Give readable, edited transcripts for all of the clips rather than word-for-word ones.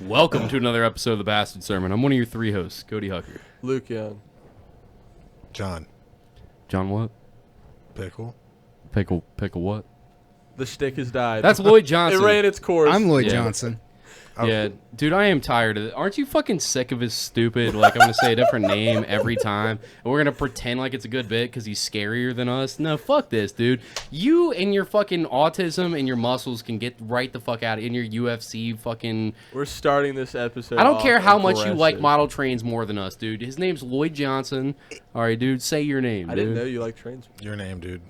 Welcome to another episode of The Bastard Sermon. I'm one of your three hosts, Cody Hucker. Luke Young. John. John what? Pickle. Pickle what? The shtick has died. That's Lloyd Johnson. It ran its course. I'm Lloyd Johnson. Yeah, dude, I am tired of it. Aren't you fucking sick of his stupid, like, I'm going to say a different name every time, and we're going to pretend like it's a good bit because he's scarier than us? No, fuck this, dude. You and your fucking autism and your muscles can get right the fuck out in your UFC fucking... We're starting this episode I don't care how much you aggressive. like model trains more than us, dude. His name's Lloyd Johnson. All right, dude, say your name, I dude. didn't know you like trains. Your name, dude.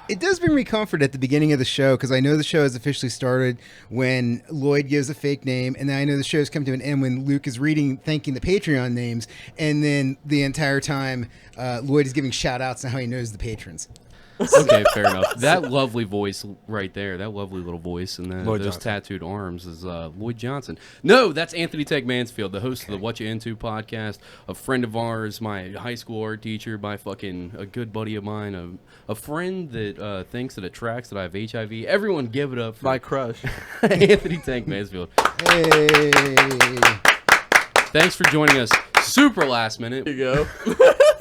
It does bring me comfort at the beginning of the show because I know the show has officially started when Lloyd gives a fake name, and then I know the show's come to an end when Luke is thanking the Patreon names, and then the entire time Lloyd is giving shout outs on how he knows the patrons. Okay, fair enough. That lovely voice right there, that lovely little voice, and then Lloyd those Johnson. tattooed arms is Lloyd Johnson. No, that's Anthony Tech Mansfield, the host of the What You Into podcast, a friend of ours, my high school art teacher, a good buddy of mine, a friend that thinks that it tracks that I have HIV. Everyone give it up for My crush. Anthony Tech Mansfield. Hey. Thanks for joining us. Super last minute. There you go.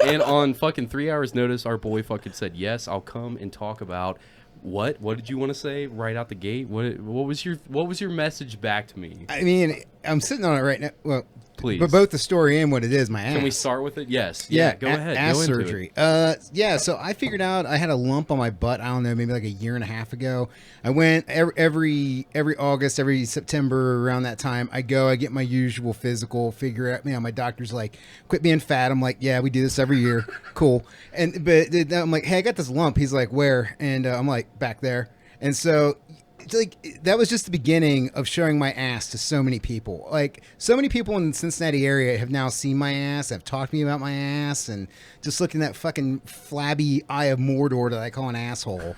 And on fucking 3 hours notice, our boy fucking said, yes, I'll come and talk about what did you want to say right out the gate? What was your message back to me? I mean, I'm sitting on it right now. Well, Please. but both the story and what it is, my ass. Can we start with it? Yes. Yeah, go ahead. Ass go into surgery. It. Yeah, so I figured out I had a lump on my butt, I don't know, maybe like a year and a half ago. I went every August, every September around that time. I get my usual physical, figure out, my doctor's like, quit being fat. I'm like, yeah, we do this every year. Cool. But I'm like, hey, I got this lump. He's like, where? And I'm like, back there. And so that was just the beginning of showing my ass to so many people. Like, so many people in the Cincinnati area have now seen my ass, have talked to me about my ass, and just looking at that fucking flabby eye of Mordor that I call an asshole.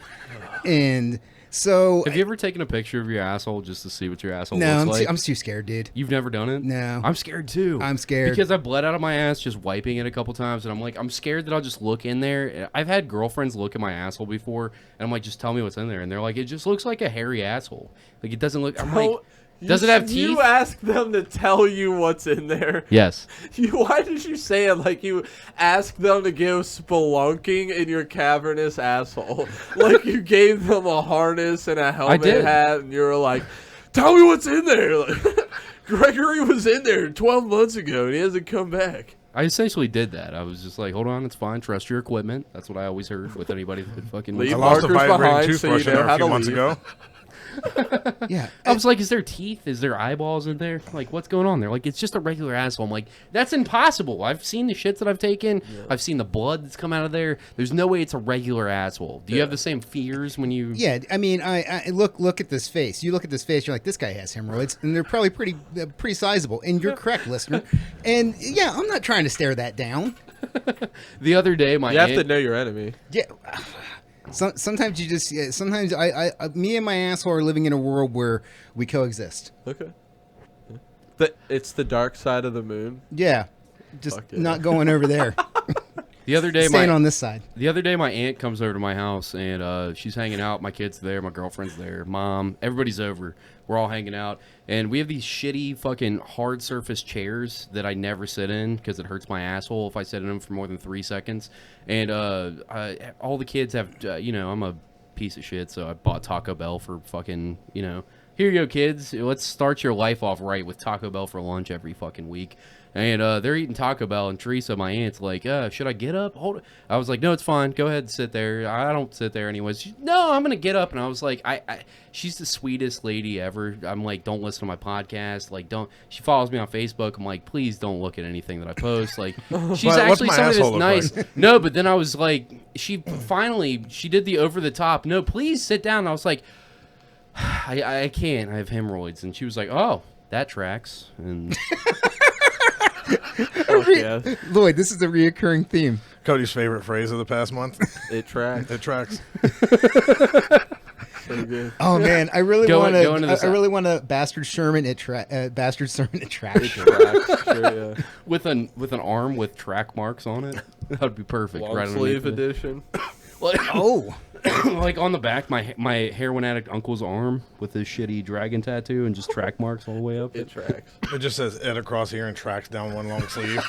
And so... Have you ever taken a picture of your asshole just to see what your asshole No, looks like? I'm too scared, dude. You've never done it? No. I'm scared too. I'm scared. Because I bled out of my ass just wiping it a couple times, and I'm scared that I'll just look in there. I've had girlfriends look at my asshole before, and I'm like, just tell me what's in there. And they're like, it just looks like a hairy asshole. Like, it doesn't look... I'm like... Does it have teeth? You ask them to tell you what's in there. Yes. Why did you say it like you asked them to go spelunking in your cavernous asshole? Like you gave them a harness and a helmet hat, and you were like, tell me what's in there. Like, Gregory was in there 12 months ago, and he hasn't come back. I essentially did that. I was just like, hold on, it's fine. Trust your equipment. That's what I always heard with anybody that fucking... Leave I lost a markers vibrating behind so toothbrush you in know there how a few to months leave. ago. Yeah. I was like, is there teeth? Is there eyeballs in there? Like, what's going on there? Like, it's just a regular asshole. I'm like, that's impossible. I've seen the shits that I've taken. Yeah. I've seen the blood that's come out of there. There's no way it's a regular asshole. Do you have the same fears when you... Yeah, I mean, I look at this face. You look at this face, you're like, this guy has hemorrhoids, and they're probably pretty sizable. And you're correct, listener. And yeah, I'm not trying to stare that down. The other day, You have to know your enemy. Yeah. Sometimes you just... Sometimes me and my asshole are living in a world where we coexist. Okay. It's the dark side of the moon. Yeah. Just Fuck yeah. not going over there. The other day, Staying on this side. The other day, my aunt comes over to my house, and she's hanging out. My kid's there. My girlfriend's there. Mom. Everybody's over. We're all hanging out. And we have these shitty fucking hard surface chairs that I never sit in because it hurts my asshole if I sit in them for more than 3 seconds. And all the kids have, I'm a piece of shit, so I bought Taco Bell for fucking, here you go, kids. Let's start your life off right with Taco Bell for lunch every fucking week. And they're eating Taco Bell, and Teresa, my aunt's like, should I get up? Hold it. I was like, no, it's fine. Go ahead and sit there. I don't sit there anyways. No, I'm going to get up. And I was like, she's the sweetest lady ever. I'm like, don't listen to my podcast. Like, don't. She follows me on Facebook. I'm like, please don't look at anything that I post. Like, she's actually somebody that's nice. Like? No, but then I was like, she did the over the top. No, please sit down. And I was like, I can't. I have hemorrhoids. And she was like, oh, that tracks. And... Yeah. Lloyd, this is a reoccurring theme. Cody's favorite phrase of the past month. It tracks. It tracks. So good. Oh man, I really want a bastard sermon. Bastard sermon. It tracks. It tracks. Sure, yeah. with an arm with track marks on it. That would be perfect. Long right sleeve underneath it. edition. Oh, Like on the back, my heroin addict uncle's arm with his shitty dragon tattoo and just track marks all the way up. It tracks. It just says Ed across here and tracks down one long sleeve.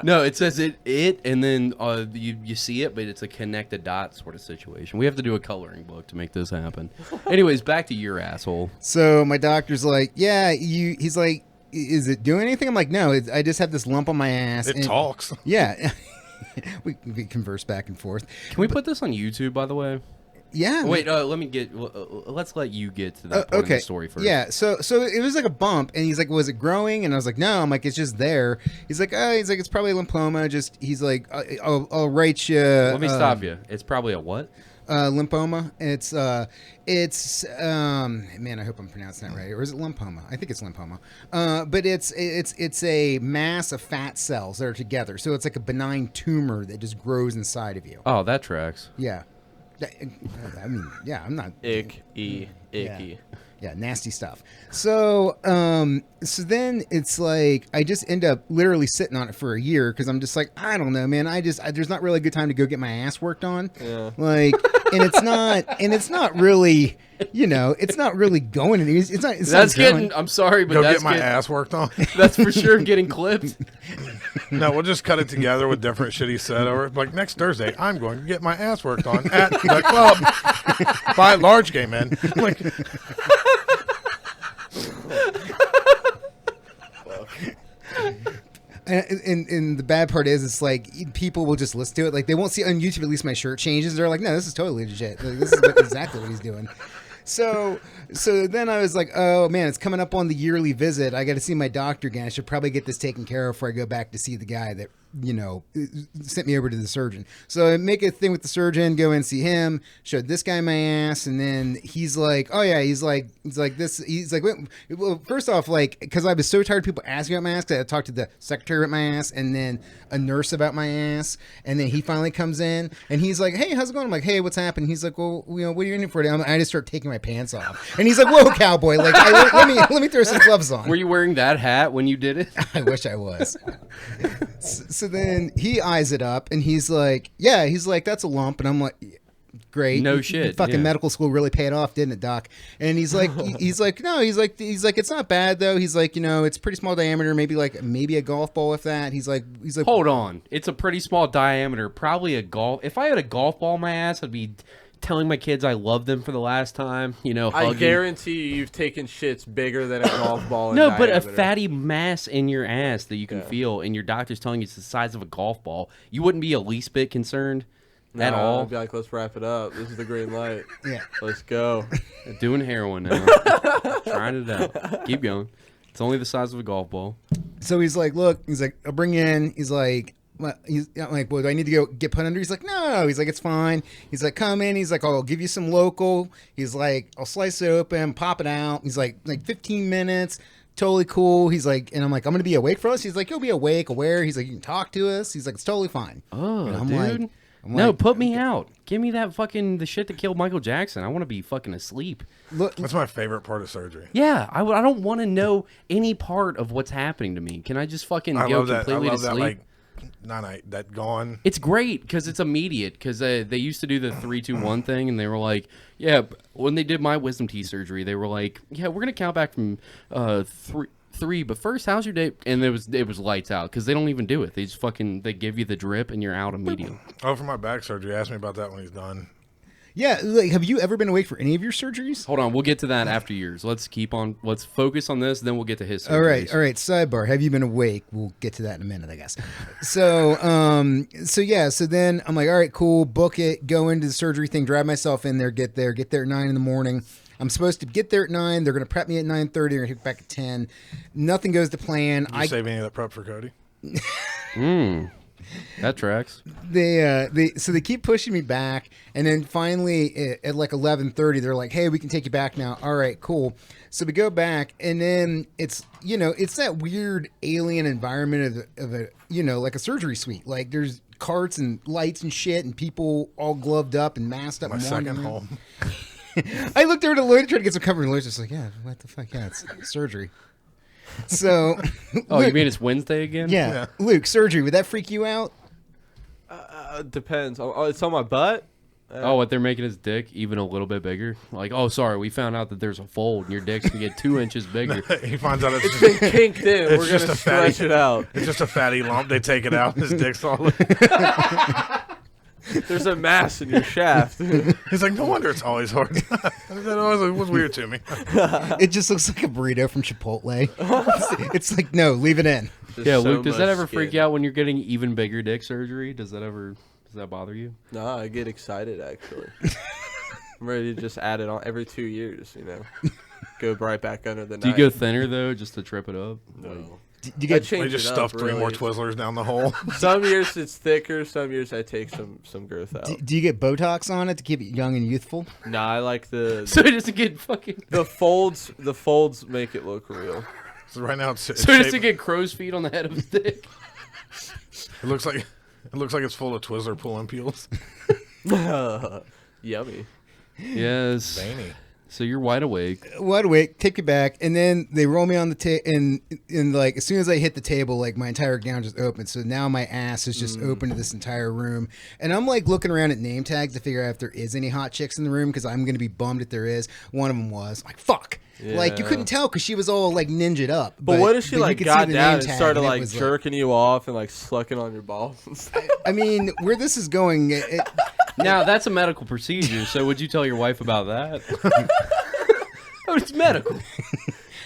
No, it says it, and then you see it, but it's a connected dot sort of situation. We have to do a coloring book to make this happen. Anyways, back to your asshole. So my doctor's like, yeah, he's like, is it doing anything? I'm like, no, I just have this lump on my ass. It talks. Yeah. we converse back and forth. Can we put this on YouTube, by the way? Yeah. Wait, let's let you get to that part of the story first. Yeah. So it was like a bump, and he's like, was it growing? And I was like, no. I'm like, it's just there. He's like, it's probably lymphoma. He's like, I'll write you. Let me stop you. It's probably a what? Lymphoma. It's man, I hope I'm pronouncing that right. Or is it lymphoma? I think it's lymphoma. But it's a mass of fat cells that are together. So it's like a benign tumor that just grows inside of you. Oh, that tracks. Yeah. I mean, yeah, I'm not Icky. Yeah, nasty stuff. So so then it's like I just end up literally sitting on it for a year because I'm just like, I don't know, man. There's not really a good time to go get my ass worked on. Yeah. Like, and it's not really, it's not really going anywhere. I'm sorry, but that's get my ass worked on. That's for sure getting clipped. No, we'll just cut it together with different shit he said. Or like next Thursday, I'm going to get my ass worked on at the club by large gay men. Like. And the bad part is, it's like people will just listen to it. Like they won't see on YouTube. At least my shirt changes. They're like, no, this is totally legit. Like, this is exactly what he's doing. So then I was like, oh man, it's coming up on the yearly visit. I got to see my doctor again. I should probably get this taken care of before I go back to see the guy that sent me over to the surgeon. So I make a thing with the surgeon, go and see him, showed this guy my ass, and then he's like, oh yeah, he's like, well, first off, like, because I was so tired of people asking about my ass, 'cause I talked to the secretary about my ass, and then a nurse about my ass, and then he finally comes in, and he's like, hey, how's it going? I'm like, hey, what's happening? He's like, well, what are you in for? I just start taking my pants off, and he's like, whoa, cowboy, like, let me throw some gloves on. Were you wearing that hat when you did it? I wish I was. So then he eyes it up, and he's like, yeah, that's a lump. And I'm like, great. No shit. Fucking medical school really paid off, didn't it, Doc? And he's like, no, he's like, it's not bad though. He's like, it's pretty small diameter, maybe a golf ball, if that. He's like, hold on. It's a pretty small diameter, probably a golf. If I had a golf ball in my ass, I'd be telling my kids I love them for the last time, hugging. I guarantee you've taken shits bigger than a golf ball. No, but a fatty mass in your ass that you can feel, and your doctor's telling you it's the size of a golf ball. You wouldn't be a least bit concerned at all. I'd be like, let's wrap it up. This is the green light. Yeah, let's go. Doing heroin now. Trying it out. Keep going. It's only the size of a golf ball. So he's like, look, he's like, I'll bring you in. He's like, I'm like, well, do I need to go get put under? He's like, no. He's like, it's fine. He's like, come in. He's like, I'll give you some local. He's like, I'll slice it open, pop it out. He's like 15 minutes. Totally cool. He's like, and I'm like, I'm going to be awake for us. He's like, you'll be awake, aware. He's like, you can talk to us. He's like, it's totally fine. Oh, and I'm dude. No, put me out. Give me that the shit that killed Michael Jackson. I want to be fucking asleep. Look, that's my favorite part of surgery. Yeah, I don't want to know any part of what's happening to me. Can I just fucking go completely to sleep? That gone. It's great because it's immediate. Because they used to do the 3-2-1 thing, and they were like, yeah. When they did my wisdom teeth surgery, they were like, yeah, we're gonna count back from three. But first, how's your day? And it was lights out because they don't even do it. They just they give you the drip, and you're out immediately. Oh, for my back surgery, ask me about that when he's done. Yeah, like, have you ever been awake for any of your surgeries? Hold on, we'll get to that after yours. Let's focus on this, then we'll get to his surgeries. All right. Sidebar: have you been awake? We'll get to that in a minute, I guess. So then I'm like, all right, cool, book it, go into the surgery thing, drive myself in there, get there at 9 in the morning. I'm supposed to get there at 9. They're going to prep me at 9:30. They're going to hit back at 10. Nothing goes to plan. Did you save any of that prep for Cody? That tracks. So they keep pushing me back, and then finally at like 11:30, they're like, "Hey, we can take you back now." All right, cool. So we go back, and then it's that weird alien environment of a like a surgery suite. Like there's carts and lights and shit, and people all gloved up and masked up. My second home. I looked over to Lloyd, tried to get some cover, and Lloyd's just like, "Yeah, what the fuck? Yeah, it's surgery." So, Luke, you mean it's Wednesday again? Yeah. Luke, surgery, would that freak you out? Depends. It's on my butt. Oh, what, they're making his dick even a little bit bigger? Like, oh, sorry, we found out that there's a fold and your dick's going to get 2 inches bigger. He finds out it's been kinked in. We're going to stretch it out. It's just a fatty lump. They take it out. His dick's all... There's a mass in your shaft. He's like, no wonder it's always hard. It was weird to me. It just looks like a burrito from Chipotle. It's like, no, leave it in. Yeah, Luke, does that ever freak you out when you're getting even bigger dick surgery? Does that bother you? No, I get excited, actually. I'm ready to just add it on every 2 years, Go right back under the knife. Do you go thinner, though, just to trip it up? No. Do you get, they just stuff 3 more Twizzlers down the hole. Some years it's thicker. Some years I take some girth out. do you get Botox on it to keep it young and youthful? Nah, I like the... So it doesn't get fucking... The folds make it look real. So right now it's so it doesn't get crow's feet on the head of his dick? It looks like it's full of Twizzler pulling peels. Yummy. Yes. Veiny. So you're wide awake. Wide awake, take it back, and then they roll me on the table, and like as soon as I hit the table, like my entire gown just opened. So now my ass is just open to this entire room, and I'm like looking around at name tags to figure out if there is any hot chicks in the room because I'm gonna be bummed if there is. One of them was I'm like, fuck. Yeah. Like you couldn't tell because she was all like ninja'd up. But what if she like got down and started like was, jerking you off and like sucking on your balls? I mean, where this is going. Now that's a medical procedure. So would you tell your wife about that? Oh, it's medical.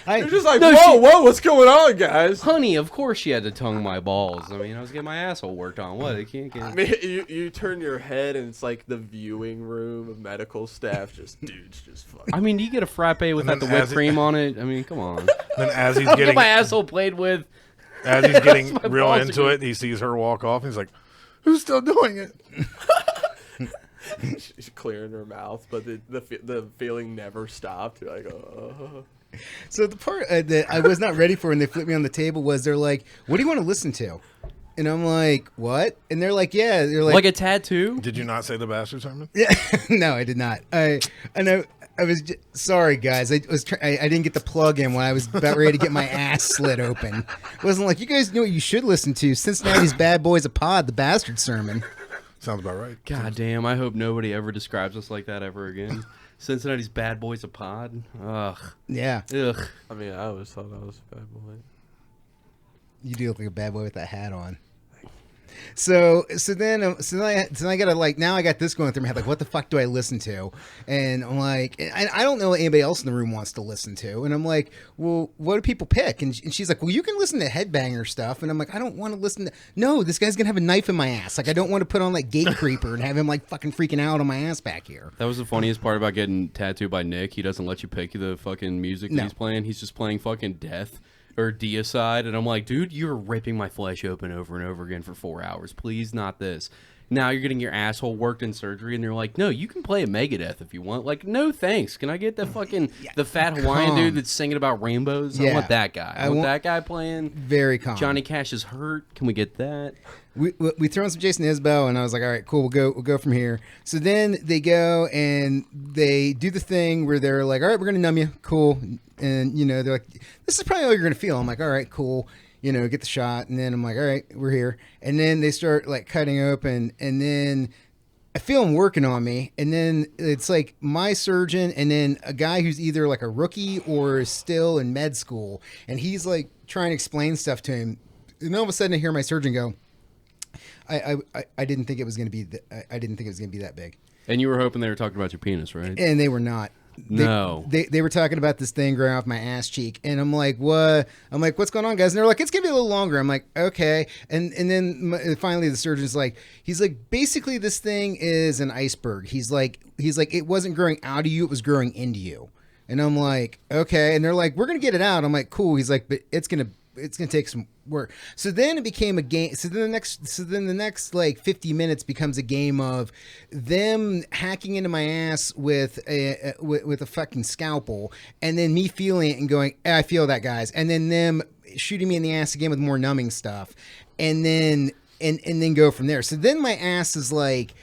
You're just like, whoa, what's going on, guys? Honey, of course she had to tongue my balls. I mean, I was getting my asshole worked on. What? I can't get... I mean, you turn your head and it's like the viewing room of medical staff. Just dudes, just fucking. I mean, do you get a frappe without the whipped cream on it? I mean, come on. Then as he's I'll getting get my asshole played with. As he's getting real into it, he sees her walk off. And he's like, "Who's still doing it?" She's clearing her mouth, but the feeling never stopped. You're like, oh. So the part that I was not ready for when they flipped me on the table was they're like, "What do you want to listen to?" And I'm like, "What?" And they're like, "Yeah." They're Like a tattoo? Did you not say the bastard sermon? Yeah, no, I did not. I know. I was sorry, guys. I didn't get the plug in when I was about ready to get my ass slit open. It wasn't like you guys know what you should listen to. Cincinnati's Bad Boys a Pod, the bastard sermon. Sounds about right. God damn, I hope nobody ever describes us like that ever again. Cincinnati's Bad Boys a Pod? Ugh. Yeah. Ugh. I mean, I always thought I was a bad boy. You do look like a bad boy with that hat on. So then I gotta like now I got this going through my head like what the fuck do I listen to, and I'm like I don't know what anybody else in the room wants to listen to, and I'm like, well, what do people pick? And she's like, well, you can listen to headbanger stuff, and I'm like, I don't want to listen to. No, this guy's gonna have a knife in my ass. Like I don't want to put on like Gate Creeper and have him like fucking freaking out on my ass back here. That was the funniest part about getting tattooed by Nick. He doesn't let you pick the fucking music that he's playing. He's just playing fucking Death or Deicide, and I'm like, dude, you're ripping my flesh open over and over again for 4 hours. Please, not this. Now you're getting your asshole worked in surgery, and they're like, no, you can play a Megadeth if you want. Like, no thanks. Can I get the fucking the fat Hawaiian dude that's singing about rainbows? Yeah. I want that guy. I want that guy playing. Very calm. Johnny Cash is hurt. Can we get that? We throw in some Jason Isbell, and I was like, all right, cool, we'll go from here. So then they go and they do the thing where they're like, all right, we're gonna numb you, cool, and they're like, this is probably all you're gonna feel. I'm like, all right, cool, get the shot, and then I'm like, all right, we're here, and then they start like cutting open, and then I feel them working on me, and then it's like my surgeon, and then a guy who's either like a rookie or is still in med school, and he's like trying to explain stuff to him, and all of a sudden I hear my surgeon go, I didn't think it was going to be. I didn't think it was going to be that big. And you were hoping they were talking about your penis, right? And they were not. They were talking about this thing growing off my ass cheek, and I'm like, what? I'm like, what's going on, guys? And they're like, it's gonna be a little longer. I'm like, okay. And then finally the surgeon's like, he's like, basically this thing is an iceberg. He's like, it wasn't growing out of you, it was growing into you. And I'm like, okay. And they're like, we're gonna get it out. I'm like, cool. He's like, but it's gonna take some work. So then it became a game. So then the next like 50 minutes becomes a game of them hacking into my ass with a fucking scalpel, and then me feeling it and going, I feel that, guys, and then them shooting me in the ass again with more numbing stuff, and then go from there. So then my ass is like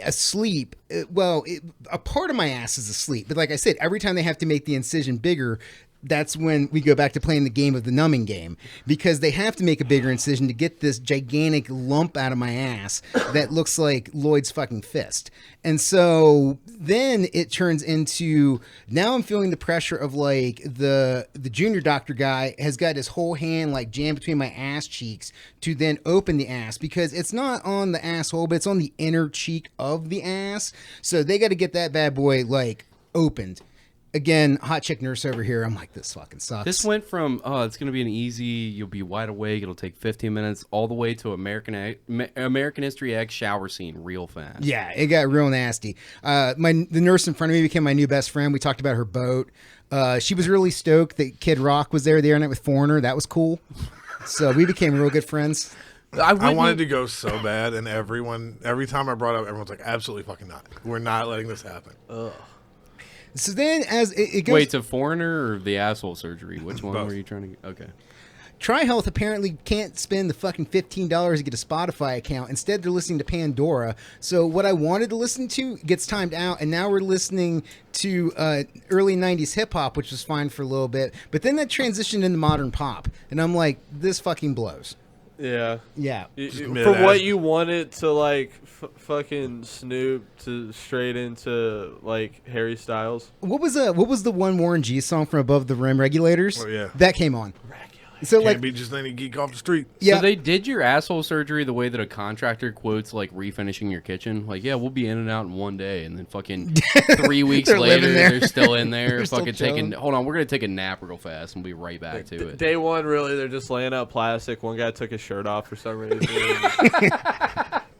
asleep. Well, a part of my ass is asleep, but like I said, every time they have to make the incision bigger, that's when we go back to playing the game of the numbing game, because they have to make a bigger incision to get this gigantic lump out of my ass that looks like Lloyd's fucking fist. And so then it turns into, now I'm feeling the pressure of like the junior doctor guy has got his whole hand like jammed between my ass cheeks to then open the ass, because it's not on the asshole, but it's on the inner cheek of the ass. So they got to get that bad boy like opened. Again, hot chick nurse over here. I'm like, this fucking sucks. This went from, it's going to be an easy, you'll be wide awake, it'll take 15 minutes, all the way to American History X shower scene real fast. Yeah, it got real nasty. The nurse in front of me became my new best friend. We talked about her boat. She was really stoked that Kid Rock was there the other night with Foreigner. That was cool. So we became real good friends. I wanted to go so bad, and every time I brought it up, everyone's like, absolutely fucking not. We're not letting this happen. Ugh. So then as it goes... Wait, to Foreigner or the asshole surgery? Which one Both. were you trying to get? Okay. TriHealth apparently can't spend the fucking $15 to get a Spotify account. Instead, they're listening to Pandora. So what I wanted to listen to gets timed out, and now we're listening to early 90s hip-hop, which was fine for a little bit. But then that transitioned into modern pop, and I'm like, this fucking blows. Yeah. Yeah. For what you wanted to like fucking Snoop to straight into like Harry Styles. What was the one Warren G song from Above the Rim, Regulators? Oh, yeah. That came on. So Can't like, be just any geek off the street. yeah. So they did your asshole surgery the way that a contractor quotes like refinishing your kitchen. Like, yeah, we'll be in and out in one day, and then fucking 3 weeks They're later, living there. they're still in there, They're still fucking chilling. taking. Hold on, we're gonna take a nap real fast, and we'll be right back to it. Day one, really, they're just laying out plastic. One guy took his shirt off for some reason.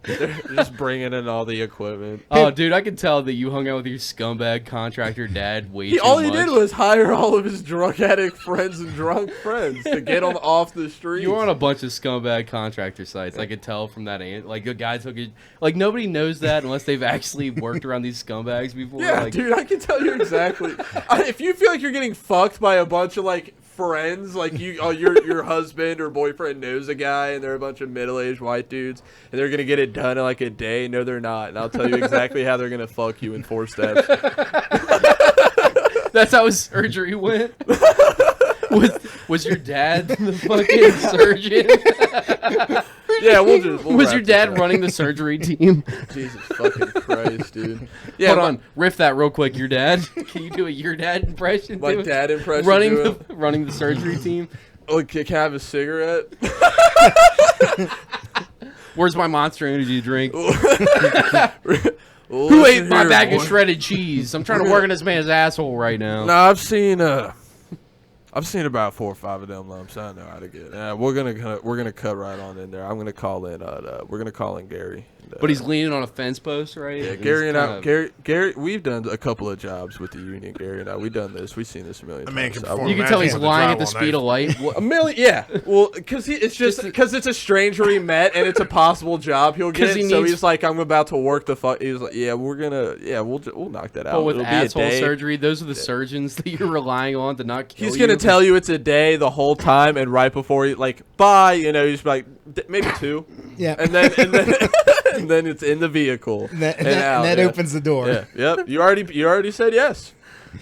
They're just bringing in all the equipment. Oh, dude, I can tell that you hung out with your scumbag contractor dad way too All much. he did was hire all of his drug addict friends and drunk friends to get them off the street. You were on a bunch of scumbag contractor sites. I could tell from that. Like, the guy took it. Like, nobody knows that unless they've actually worked around these scumbags before. Yeah, like, dude, I can tell you exactly. If you feel like you're getting fucked by a bunch of like friends, like your husband or boyfriend knows a guy, and they're a bunch of middle-aged white dudes, and they're gonna get it done in like a day. No, they're not, and I'll tell you exactly how they're gonna fuck you in 4 steps. That's how his surgery went. Was your dad the fucking surgeon? Yeah, we'll Was wrap your this dad up. running the surgery team? Jesus fucking Christ, dude. Yeah, Hold on, riff that real quick. Your dad? Can you do a your dad impression? My too? dad impression. running the surgery team. Oh, can I have a cigarette? Where's my Monster Energy drink? Well, Who ate listen my here, bag boy. of shredded cheese? I'm trying to work in this man's asshole right now. No, I've seen about 4 or 5 of them lumps. I know how to get it. We're gonna cut right on in there. I'm gonna call in. We're gonna call in Gary. But he's leaning on a fence post, right? Yeah, He's Gary and I. kinda- Gary. We've done a couple of jobs with the union. Gary and I. We've done this. We've seen this a million A man times. can I perform You can tell he's Imagine with the lying at the drywall speed knife. of light. What- A million, yeah. Well, because it's a stranger he met, and it's a possible job he'll 'Cause get. he So needs- he's like, I'm about to work the fuck. He's like, yeah, we'll knock that out. But with It'll be a asshole day. surgery, those are the surgeons that you're relying on to not kill He's you. gonna tell you it's a day the whole time, and right before he like bye, he's like maybe 2, Yeah. and then and then it's in the vehicle. And out, that yeah. opens the door. Yeah, yep. You already said yes.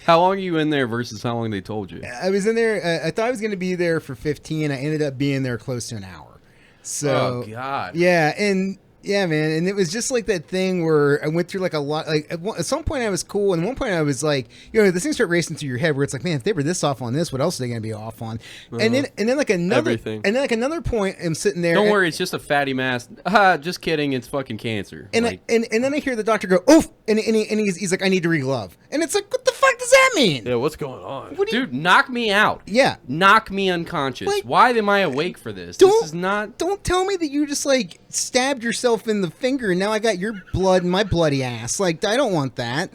How long are you in there versus how long they told you? I was in there. I thought I was going to be there for 15. I ended up being there close to an hour. So Oh God. yeah, and yeah, man, and it was just like that thing where I went through like a lot. Like at some point I was cool, and at one point I was like, this thing started racing through your head where it's like, man, if they were this off on this, what else are they going to be off on? And then like another Everything. and then like another point, I'm sitting there. Don't and, worry, it's just a fatty mass. Ah, just kidding. It's fucking cancer. And, Like, and then I hear the doctor go, oof, and he's like, I need to reglove, and it's like, what the fuck does that mean? Yeah, what's going on? What do you? dude, knock me out. Yeah. Knock me unconscious. Like, Why am I awake for this? This is not. Don't tell me that you just like stabbed yourself in the finger and now I got your blood in my bloody ass. Like, I don't want that.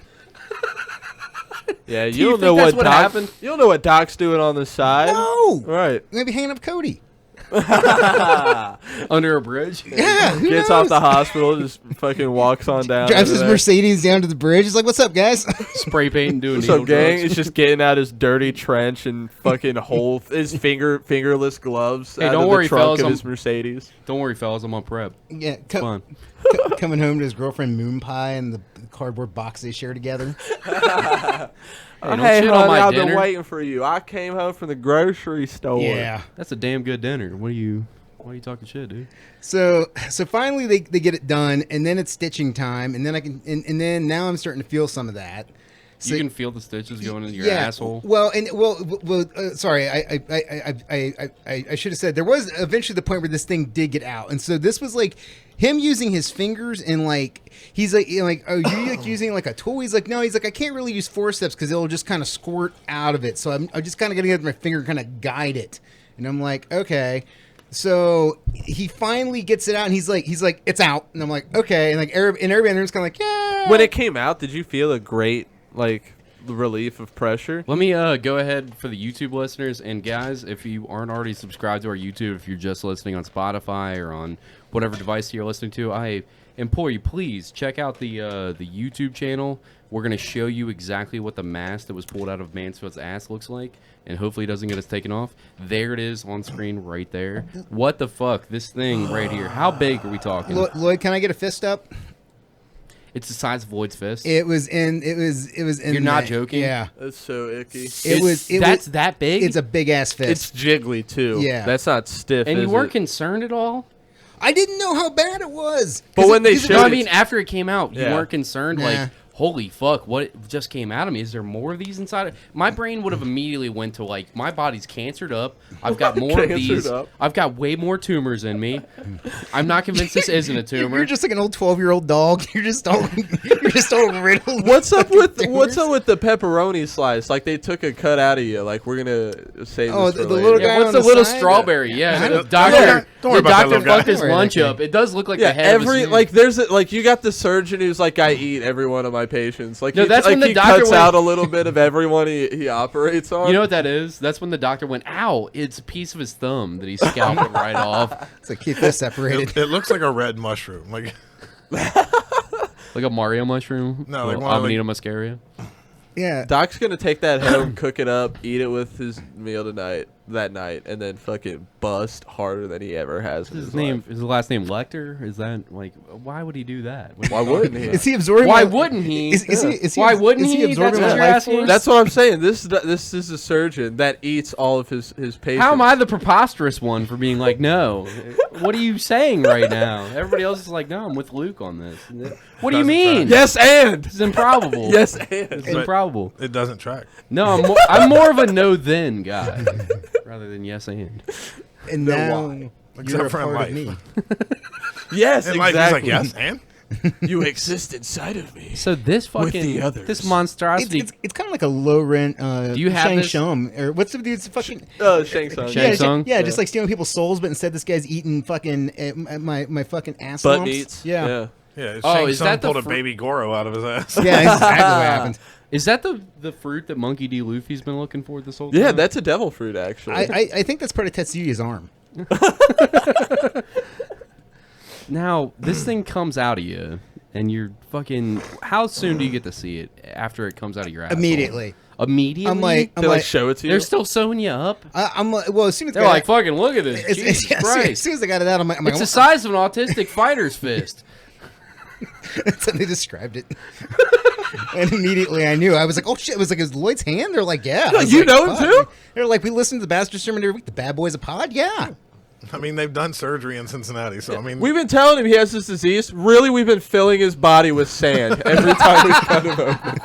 Yeah, you you don't know think that's what what Doc, happened? You don't know what Doc's doing on the side. No. Right. Maybe hanging up Cody. Under a bridge. Yeah. Who Gets knows? off the hospital, just fucking walks on down. Drives over his there. Mercedes down to the bridge. He's like, "What's up, guys?" Spray paint and doing What's needle up, gang? drugs. It's just getting out his dirty trench and fucking his fingerless gloves Hey, out don't of worry, the trunk fellas, of I'm- his Mercedes. Don't worry, fellas. I'm on prep. Yeah. Fun. Coming home to his girlfriend Moon Pie and the cardboard box they share together. Hey, don't hey, shit honey, on my I've dinner. been waiting for you. I came home from the grocery store. Yeah. That's a damn good dinner. Why are you talking shit, dude? So finally they get it done, and then it's stitching time, and then I can and then now I'm starting to feel some of that. So, You can feel the stitches going into your asshole. Well, sorry, I should have said there was eventually the point where this thing did get out, and so this was like him using his fingers and like he's like, you know, like, oh, you like using like a tool? He's like, no, he's like, I can't really use forceps because it'll just kind of squirt out of it. So I'm just kind of gonna get my finger and kind of guide it, and I'm like, okay. So he finally gets it out, and he's like, it's out, and I'm like, okay, and like everybody in the room's kind of like, yeah. When it came out, did you feel a great like relief of pressure? Let me go ahead for the YouTube listeners, and guys, if you aren't already subscribed to our YouTube, if you're just listening on Spotify or on whatever device you're listening to, I implore you, please check out the YouTube channel. We're going to show you exactly what the mask that was pulled out of Mansfield's ass looks like, and hopefully it doesn't get us taken off. There it is on screen right there. What the fuck? This thing right here. How big are we talking? Lloyd, can I get a fist up? It's the size of Lloyd's fist. It was in. You're not joking? Yeah. That's so icky. That's that big? It's a big ass fist. It's jiggly too. Yeah. That's not stiff. And you is weren't it? concerned at all? I didn't know how bad it was. But when they showed No, I it- mean, after it came out, you Yeah. weren't concerned, Nah. like, holy fuck, what just came out of me? Is there more of these inside? My brain would have immediately went to, like, my body's cancered up. I've got more of Cancered these. up. I've got way more tumors in me. I'm not convinced this isn't a tumor. You're just like an old 12-year-old dog. You're just all riddled. What's up with tumors. the pepperoni slice? Like they took a cut out of you. Like we're gonna save Oh, this for the later. little Yeah, guy what's on the the little side? strawberry? Yeah, the Don't doctor, worry about that little guy. fucked his Don't worry, lunch that up. kid. It does look like Yeah, the head of his... like there's like you got the surgeon who's like, I eat every one of my patients. Like No, he, that's like when the he doctor cuts went- out a little bit of everyone he operates on. You know what that is? That's when the doctor went, ow, it's a piece of his thumb that he scalped right off. It's like keep this separated. It looks like a red mushroom. Like Like a Mario mushroom? No, like Or one of, Amanita muscaria? Yeah. Doc's gonna take that home, cook it up, eat it with his meal that night, and then fucking bust harder than he ever has. In His his name life. is his last name Lecter? Is that like why would he do that? Why wouldn't he? Is he absorbing? Why my- wouldn't he? Is he? Why wouldn't is he? he absorbing That's my what you're life asking? force? That's what I'm saying. This is a surgeon that eats all of his patients. How am I the preposterous one for being like, no? What are you saying right now? Everybody else is like, no, I'm with Luke on this. What do you Doesn't mean? track. Yes, and This is improbable. yes, and It's improbable. it doesn't track. No, I'm more of a no then guy rather than yes and. And Then now why? Except you're a for in part of life. me. yes, And like, exactly. he's like, yes, and You exist inside of me. So this With fucking the others. this monstrosity. It's kind of like a low rent. Do you have Shang this? Shum or what's the dude's fucking? Shang Tsung. Shang Tsung? Yeah, just like stealing people's souls, but instead this guy's eating fucking my fucking ass Butt lumps. meats. Yeah. yeah. Oh, Shang is Tsung that the pulled a fr- baby Goro out of his ass. Yeah, that's exactly what happened. Is that the fruit that Monkey D. Luffy's been looking for this whole time? Yeah, that's a devil fruit, actually. I think that's part of Tetsuya's arm. Now, this thing comes out of you, and you're fucking... How soon do you get to see it after it comes out of your asshole? Immediately. Immediately? I'm like, they like show it to you. They're still sewing you up? I'm like, well, as soon as They're like, fucking look at this. Jesus as Christ. soon as I got it out, I'm like, It's the size of an autistic fighter's fist. that's how they described it. And immediately I knew. I was like, oh shit! It was like, is Lloyd's hand? They're like, yeah. I was You like, know him fuck. too? They're like, we listen to the Bastard Sermon every week. The Bad Boys a Pod, yeah. I mean, they've done surgery in Cincinnati, so I mean, We've been telling him he has this disease. Really, we've been filling his body with sand every time we cut him open.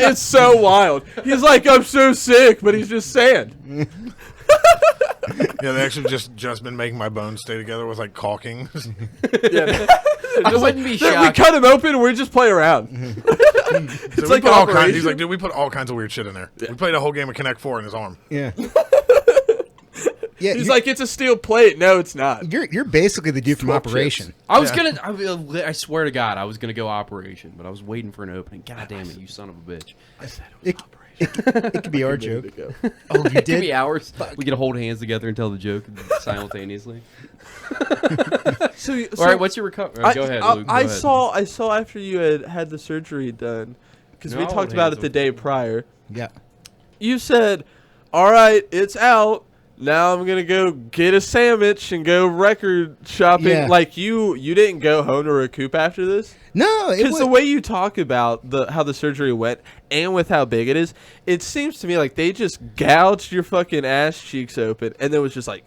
It's so wild. He's like, I'm so sick, but he's just sand. yeah, they actually just been making my bones stay together with like caulking. I wouldn't be We shocked. cut him open and we just play around. So we like put an all kinds. operation. He's like, dude, we put all kinds of weird shit in there. We played a whole game of Connect 4 in his arm. Yeah. Yeah. He's like, it's a steel plate. No, it's not. you're basically the dude from Sculpt Operation. I was Yeah. gonna. I swear to God, I was gonna go Operation, but I was waiting for an opening. God damn it, you son of a bitch! It could be our joke. Ago. Oh, you It could be did? ours. We get to hold hands together and tell the joke simultaneously. So, All right, what's your recovery? Go ahead, Luke. Go I ahead. saw after you had the surgery done, because No, we I'll talked hold about hands it the with day you. prior. Yeah. You said, all right, it's out. now I'm gonna go get a sandwich and go record shopping. Yeah. Like you didn't go home to recoup after this. No, it Because was the way you talk about how the surgery went and with how big it is, it seems to me like they just gouged your fucking ass cheeks open and then was just like,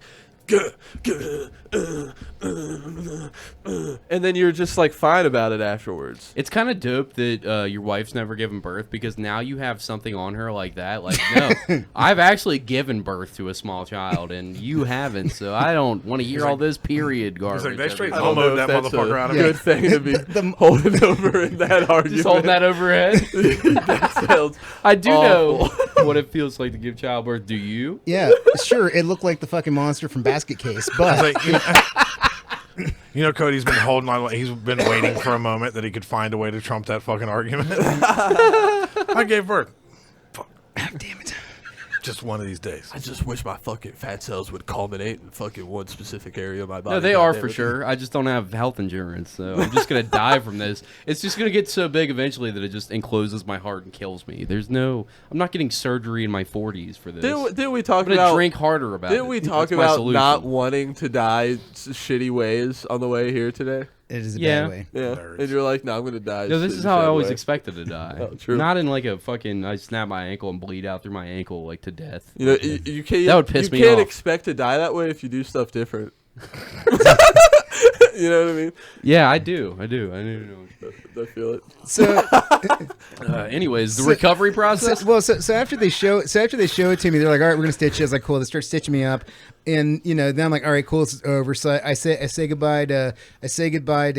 and then you're just like fine about it afterwards. It's kind of dope that your wife's never given birth, because now you have something on her like that. Like, no, I've actually given birth to a small child and you haven't, so I don't want to hear all this period garbage. He's like, they straight I don't know homoed that if that's motherfucker a out of good me. thing to be holding over in that argument. Just holding that overhead. That sounds I do awful. know what it feels like to give childbirth. Do you? yeah, sure. It looked like the fucking monster from Basket Case, but It's like, Cody's been holding on. He's been waiting for a moment that he could find a way to trump that fucking argument. I gave birth. Fuck. damn it. Just one of these days. I just wish my fucking fat cells would culminate in fucking one specific area of my body. No, they are Goddamn for it. sure. I just don't have health insurance, so I'm just gonna die from this. It's just gonna get so big eventually that it just encloses my heart and kills me. I'm not getting surgery in my 40s for this. Didn't we talk I'm gonna about drink harder about it. Didn't we talk That's my about solution. not wanting to die shitty ways on the way here today? It is a Yeah. bad way. Yeah, Nerds. and you're like, no, I'm gonna die. No, this shitty is how I sad always way. expected to die. Oh, true. Not in like a fucking I snap my ankle and bleed out through my ankle like to death. You know, you can't. That would piss me You can't off. expect to die that way if you do stuff different. You know what I mean? Yeah, I do. I do know. I feel it. So, Anyways, the recovery process. so after they show it to me, they're like, all right, we're gonna stitch you. I was like, cool. They start stitching me up, and then I'm like, all right, cool, this is over. So I say goodbye to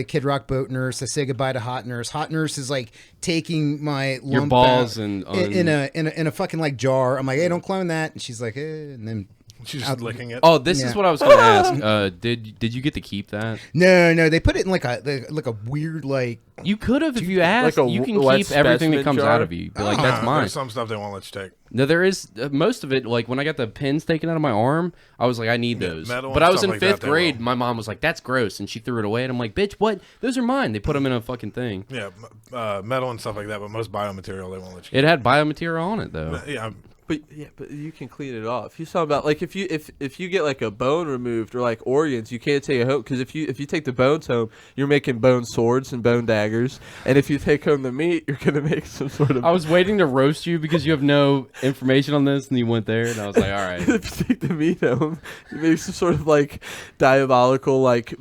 Kid Rock boat nurse. I say goodbye to hot nurse. Hot nurse is like taking my lump Your balls out and in a fucking like jar. I'm like, hey, don't climb that. And she's like, and then. She's just licking it. Oh, this Yeah. is what I was going to ask. Did you get to keep that? No, they put it in like a weird like. You could have if you asked. Like a You can wet keep everything that specimen comes jar? out of you. But like that's mine. There's some stuff they won't let you take. No, there is most of it. Like when I got the pins taken out of my arm, I was like, I need those. metal But and I was stuff in like fifth that, they grade. will. My mom was like, "That's gross," and she threw it away. And I'm like, "Bitch, what? Those are mine." They put them in a fucking thing. Yeah, metal and stuff like that, but most biomaterial they won't let you. It had biomaterial on it though. Yeah, But you can clean it off. He's talking about like if you get like a bone removed or like organs, you can't take it home because if you take the bones home, you're making bone swords and bone daggers, and if you take home the meat, you're gonna make some sort of. I was waiting to roast you because you have no information on this, and you went there, and I was like, all right. If you take the meat home, you make some sort of like diabolical like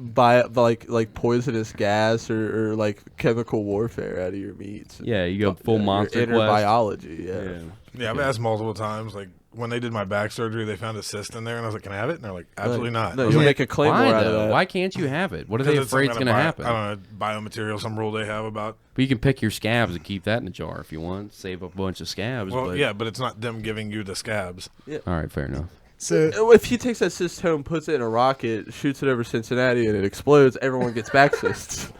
poisonous gas or like chemical warfare out of your meats. Yeah, you go full Your monster inner quest. biology. Yeah. yeah. I've asked multiple times. Like when they did my back surgery, they found a cyst in there, and I was like, "Can I have it?" And they're like, "Absolutely not." No, I was you'll like, make a claymore Why out of though? that. Why can't you have it? What are 'Cause they it's some afraid it's kind going to of happen? I don't know, biomaterial, some rule they have about. But you can pick your scabs and keep that in a jar if you want. Save up a bunch of scabs. Well, but... yeah, but it's not them giving you the scabs. All right, fair enough. So If he takes that cyst home, puts it in a rocket, shoots it over Cincinnati, and it explodes, everyone gets back cysts.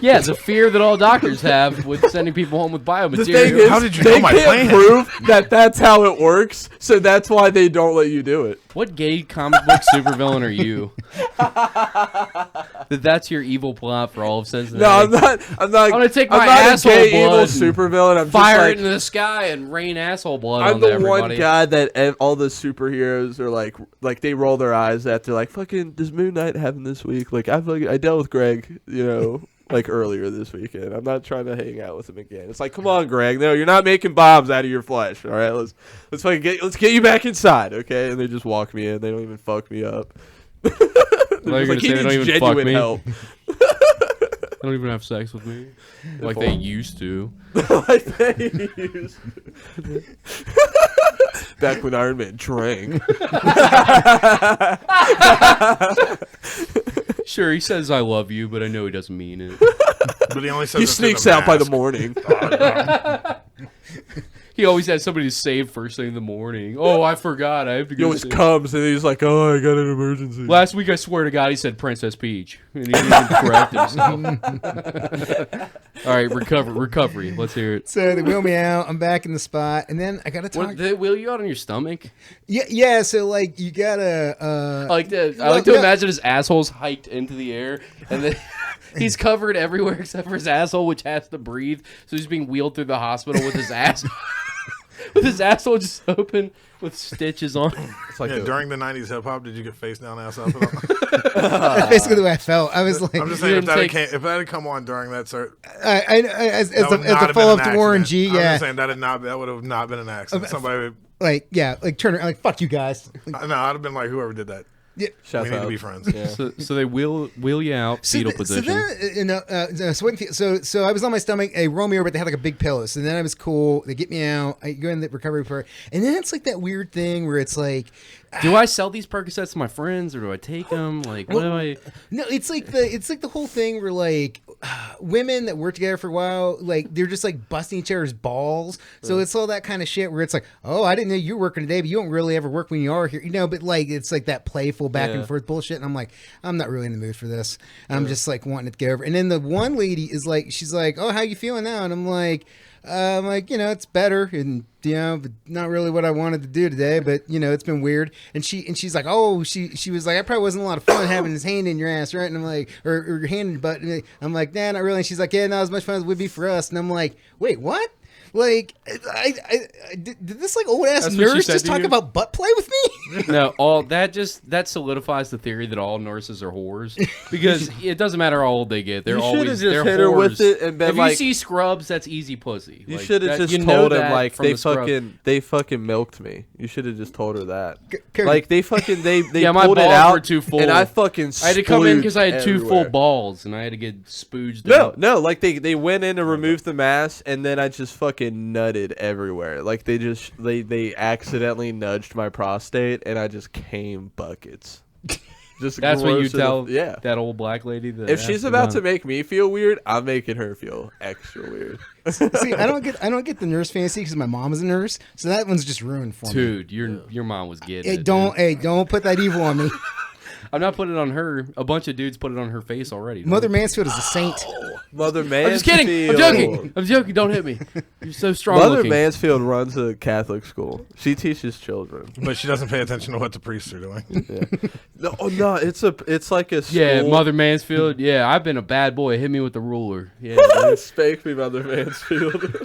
Yeah, it's a fear that all doctors have with sending people home with The thing biomaterial. is, How did you they know my can't plan? prove that that's how it works, so that's why they don't let you do it. What gay comic book supervillain are you? That's your evil plot for all of Cincinnati. No, I'm not. I'm gonna take I'm my not asshole a gay evil blood and supervillain. I'm Fire just it like, into the sky and rain asshole blood I'm onto the everybody. one guy that all the superheroes are like they roll their eyes at. They're like, "Fucking, does Moon Knight happen this week?" Like I dealt with Greg, like earlier this weekend. I'm not trying to hang out with him again. It's like, come on, Greg. No, you're not making bombs out of your flesh. All right, let's let's get you back inside, okay? And they just walk me in. They don't even fuck me up. Thought you were Like, gonna he say they don't needs even fuck genuine me. help. They don't even have sex with me. Like they used to. Like they used to. Back when Iron Man drank. Sure, he says I love you, but I know he doesn't mean it. But he only says He it through sneaks out by the mask. morning. He always has somebody to save first thing in the morning. Oh, I forgot. I have to He go. always save. comes and he's like, "Oh, I got an emergency." Last week, I swear to God, he said Princess Peach, and he didn't even correct himself. All right, recovery. Let's hear it. they wheel me out. I'm back in the spot, and then I gotta talk. What, did they wheel you out on your stomach? Yeah. So like you gotta. I like to imagine his asshole's hiked into the air, and then he's covered everywhere except for his asshole, which has to breathe. So he's being wheeled through the hospital with his ass. with his asshole just open with stitches on. It's like during the 90s hip hop, did you get face down, ass up? That's basically the way I felt. I was like, I'm just saying, if that had come on during that, as a follow up to Warren G. I'm Yeah, just saying that would have not been an accident. Somebody would, like Turner, like fuck you guys. no, I'd have been like, whoever did that. Yeah. We need to be friends. Yeah. So they wheel you out, fetal position. So I was on my stomach. They roll me over, but they had like a big pillow. So then I was cool. They get me out. I go in the recovery part, and then it's like that weird thing where it's like, do I sell these Percocets to my friends or do I take them? Like, what do I? No, it's like the whole thing where like women that work together for a while, like they're just like busting each other's balls. So it's all that kind of shit where it's like, oh, I didn't know you were working today, but you don't really ever work when you are here, But like it's like that playful back and forth bullshit, and I'm like, I'm not really in the mood for this. I'm just like wanting it to get over. And then the one lady is like, she's like, oh, how you feeling now? And I'm like, it's better, and but not really what I wanted to do today, but it's been weird. And she's like, oh, she was like, I probably wasn't a lot of fun having his hand in your ass, right? And I'm like, or your hand in your butt. And I'm like, nah, not really. And she's like, yeah, not as much fun as it would be for us. And I'm like, wait, what? Like, did this like old ass nurse just talk about butt play with me? No, that solidifies the theory that all nurses are whores, because it doesn't matter how old they get. They're always just they're hit whores. her with it and been if like, you see Scrubs, that's easy pussy. You like, should have just told him like they fucking milked me. You should have just told her that. Like they yeah, my pulled balls it out were too full, and I fucking I had to come in because I had two everywhere. full balls and I had to get spooged. No, like they went in to remove the mass and then I just fucking nutted everywhere. Like they accidentally nudged my prostate and I just came buckets. Just that's when you tell that old black lady that if she's about to make me feel weird, I'm making her feel extra weird. See, I don't get the nurse fantasy because my mom is a nurse, so that one's just ruined for me. Dude, your mom was getting it. Don't put that evil on me. I'm not putting it on her. A bunch of dudes put it on her face already. Mother Mansfield is a saint. Mother Mansfield. I'm just kidding. I'm joking. Don't hit me. You're so strong. Mother looking. Mansfield runs a Catholic school. She teaches children, but she doesn't pay attention to what the priests are doing. No, it's like a school. Yeah, Mother Mansfield. Yeah, I've been a bad boy. Hit me with the ruler. Yeah, spank me, Mother Mansfield.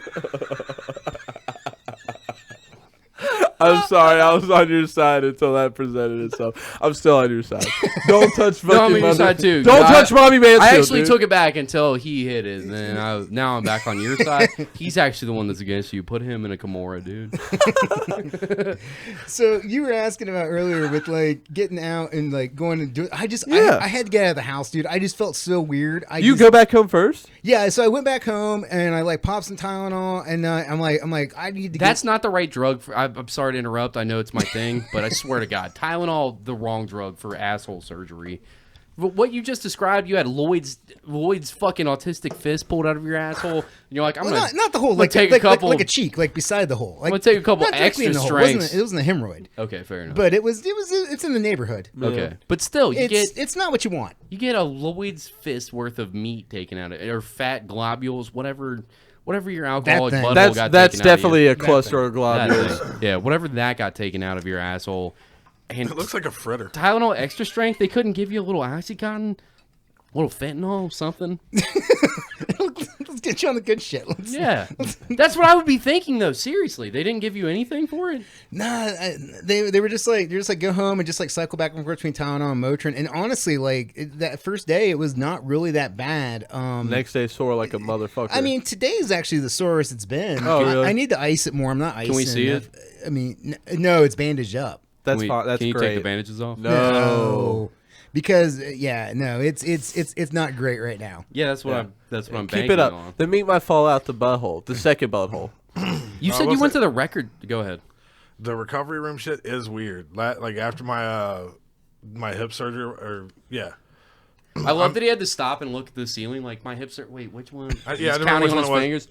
I'm sorry, I was on your side until that presented itself. I'm still on your side. Don't touch fucking I'm on your side too. Don't touch Mommy Mansfield. I actually dude. took it back until he hit it, and then now I'm back on your side. He's actually the one that's against you. Put him in a Kimura, dude. So you were asking about earlier with like getting out and like going and do. I had to get out of the house, dude. I just felt so weird. You go back home first? Yeah, so I went back home and I like popped some Tylenol, and I'm like I need to. That's not the right drug for. I'm sorry to interrupt. I know it's my thing, but I swear to God, Tylenol, the wrong drug for asshole surgery. But what you just described, you had Lloyd's fucking autistic fist pulled out of your asshole, and you're like, not the hole, like take a couple, like a cheek, like beside the hole. Like, I'm gonna take a couple extra strengths. It wasn't a hemorrhoid. Okay, fair enough. But it's in the neighborhood. Okay, but still, it's not what you want. You get a Lloyd's fist worth of meat taken out of it, or fat globules, whatever your alcoholic butthole got taken out of you. That's definitely a cluster of globules. Yeah, whatever that got taken out of your asshole. And it looks like a fritter. Tylenol extra strength, they couldn't give you a little Oxycontin? A little fentanyl, something? Let's get you on the good shit. That's what I would be thinking, though. Seriously, they didn't give you anything for it? Nah, they were just like, go home and just like cycle back and forth between Tylenol and Motrin. And honestly, like that first day, it was not really that bad. Next day, sore like a motherfucker. I mean, today is actually the sorest it's been. Oh, really? I need to ice it more. I'm not icing. Can we see it? I mean, no, it's bandaged up. That's fine. That's Can you great. take the bandages off? No. Because it's not great right now. Yeah, that's what I'm banking Keep it up. on. The meat might fall out the butthole, the second butthole. You said you went to the record. Go ahead. The recovery room shit is weird. Like after my my hip surgery, I love that he had to stop and look at the ceiling. Like, my hips are. Wait, which one? I He's don't counting remember on which his one it fingers.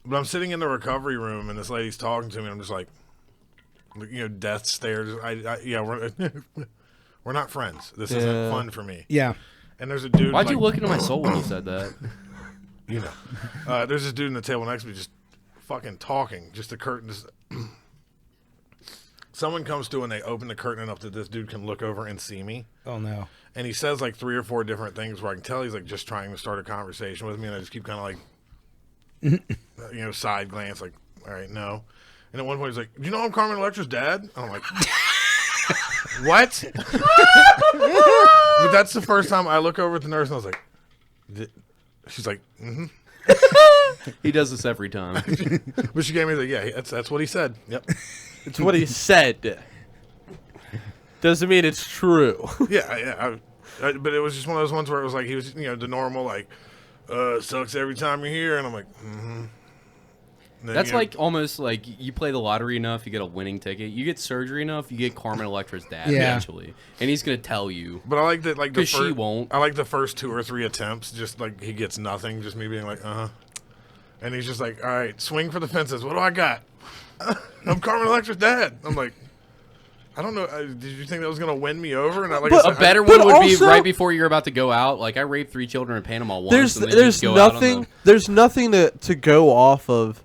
But I'm sitting in the recovery room and this lady's talking to me. And I'm just like, death stares. We're not friends. This isn't fun for me. Yeah. And there's a dude. Why'd you look into my soul when you said that? There's this dude in the table next to me just fucking talking. Just the curtain. Someone comes to and they open the curtain enough that this dude can look over and see me. Oh no. And he says like 3 or 4 different things where I can tell he's like just trying to start a conversation with me, and I just keep kind of like, side glance, like, all right, no. And at one point, he's like, "Do you know I'm Carmen Electra's dad?" And I'm like, "What?" But that's the first time I look over at the nurse, and I was like, she's like, "Mm-hmm." He does this every time. But she gave me that's what he said. Yep. It's what he said. Doesn't mean it's true. Yeah. But it was just one of those ones where it was like he was, the normal like, sucks every time you're here, and I'm like, mm-hmm. Then, That's like almost like you play the lottery enough, you get a winning ticket. You get surgery enough, you get Carmen Electra's dad eventually, and he's gonna tell you. But I like that, like because she won't. I like the first 2 or 3 attempts, just like he gets nothing, just me being like, and he's just like, all right, swing for the fences. What do I got? I'm Carmen Electra's dad. I'm like, I don't know. Did you think that was gonna win me over? And A better one would be right before you're about to go out. Like I raped 3 children in Panama once. There's nothing to go off of.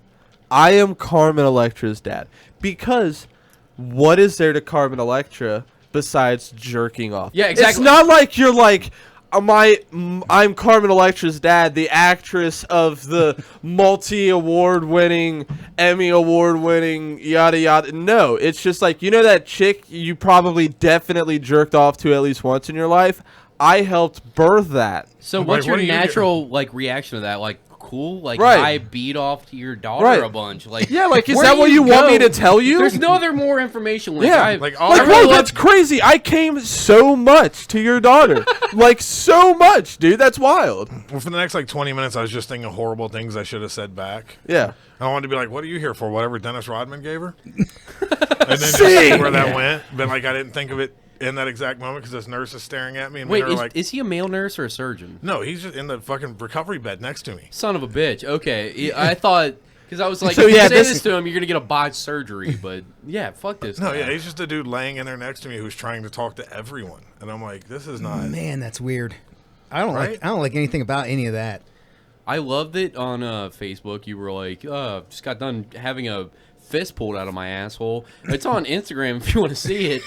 I am Carmen Electra's dad. Because what is there to Carmen Electra besides jerking off? Yeah, exactly. It's not like you're like, I'm Carmen Electra's dad, the actress of the multi-award-winning, Emmy Award-winning, yada yada. No, it's just like, that chick you probably definitely jerked off to at least once in your life? I helped birth that. So what's your natural reaction to that? Like, cool? Like, right. I beat off to your daughter a bunch. Like, yeah, like, is that what you want me to tell you? There's no other more information. Like, yeah, that's crazy. I came so much to your daughter. Like, so much, dude. That's wild. Well, for the next, 20 minutes, I was just thinking horrible things I should have said back. Yeah. And I wanted to be like, what are you here for? Whatever Dennis Rodman gave her? And then just see where that went. But, I didn't think of it in that exact moment because this nurse is staring at me. And wait, is he a male nurse or a surgeon? No, he's just in the fucking recovery bed next to me. Son of a bitch. Okay. I thought, because I was like, so, if you say this to him, you're going to get a botched surgery. But, yeah, fuck this guy. No, yeah, he's just a dude laying in there next to me who's trying to talk to everyone. And I'm like, this is not... Man, that's weird. I don't like anything about any of that. I loved it on Facebook. You were like, just got done having a fist pulled out of my asshole. It's on Instagram if you want to see it.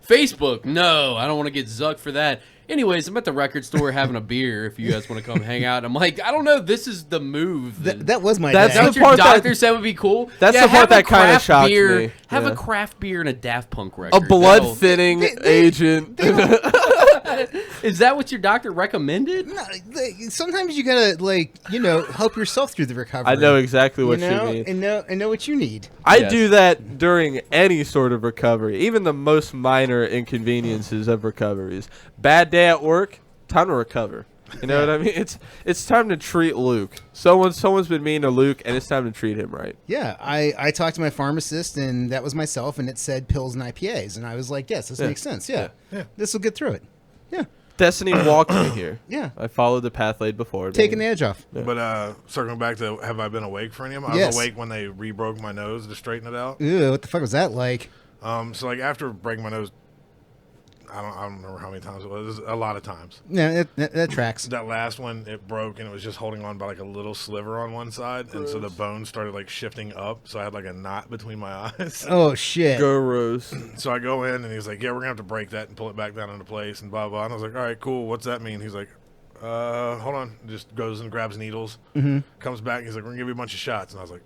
Facebook, no, I don't want to get zucked for that. Anyways, I'm at the record store having a beer if you guys want to come hang out. I'm like, I don't know, this is the move. That was my That's dad. what your doctor said would be cool. That's the part that kind of shocked me. Have a craft beer and a Daft Punk record. A blood-thinning agent. Is that what your doctor recommended? No, sometimes you gotta help yourself through the recovery. I know exactly what you mean. And know what you need. I do that during any sort of recovery, even the most minor inconveniences of recoveries. Bad day at work, time to recover. You know what I mean? It's time to treat Luke. Someone's been mean to Luke, and it's time to treat him right. Yeah, I talked to my pharmacist, and that was myself, and it said pills and IPAs, and I was like, yes, this makes sense. Yeah. This will get through it. Yeah. Destiny walked me here. Yeah. I followed the path laid before. Taking the edge off. Yeah. But circling back to have I been awake for any of them? I was awake when they re-broke my nose to straighten it out. Ew, what the fuck was that like? So after breaking my nose, I don't remember how many times it was. A lot of times. Yeah, that tracks. That last one, it broke, and it was just holding on by a little sliver on one side, and so the bone started shifting up, so I had a knot between my eyes. Oh shit! Go Rose. So I go in, and he's like, "Yeah, we're gonna have to break that and pull it back down into place," and blah blah. And I was like, "All right, cool. What's that mean?" He's like, "Hold on." Just goes and grabs needles. Mm-hmm. Comes back. He's like, "We're gonna give you a bunch of shots," and I was like,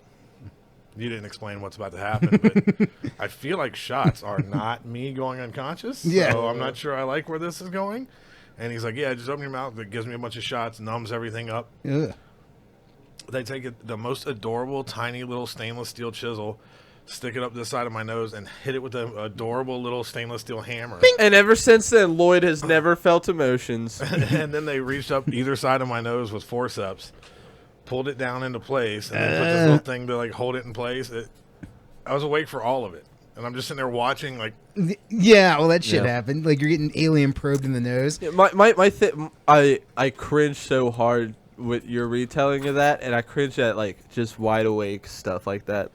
you didn't explain what's about to happen, but I feel like shots are not me going unconscious. Yeah. So I'm not sure I like where this is going. And he's like, yeah, just open your mouth. It gives me a bunch of shots, numbs everything up. Ugh. They take the most adorable, tiny little stainless steel chisel, stick it up this side of my nose, and hit it with an adorable little stainless steel hammer. Bing. And ever since then, Lloyd has never felt emotions. And then they reached up either side of my nose with forceps, pulled it down into place, and then put this little thing to hold it in place. I was awake for all of it, and I'm just sitting there watching. Yeah, well, that shit happened. You're getting alien probed in the nose. Yeah, I cringe so hard with your retelling of that, and I cringe at just wide awake stuff like that,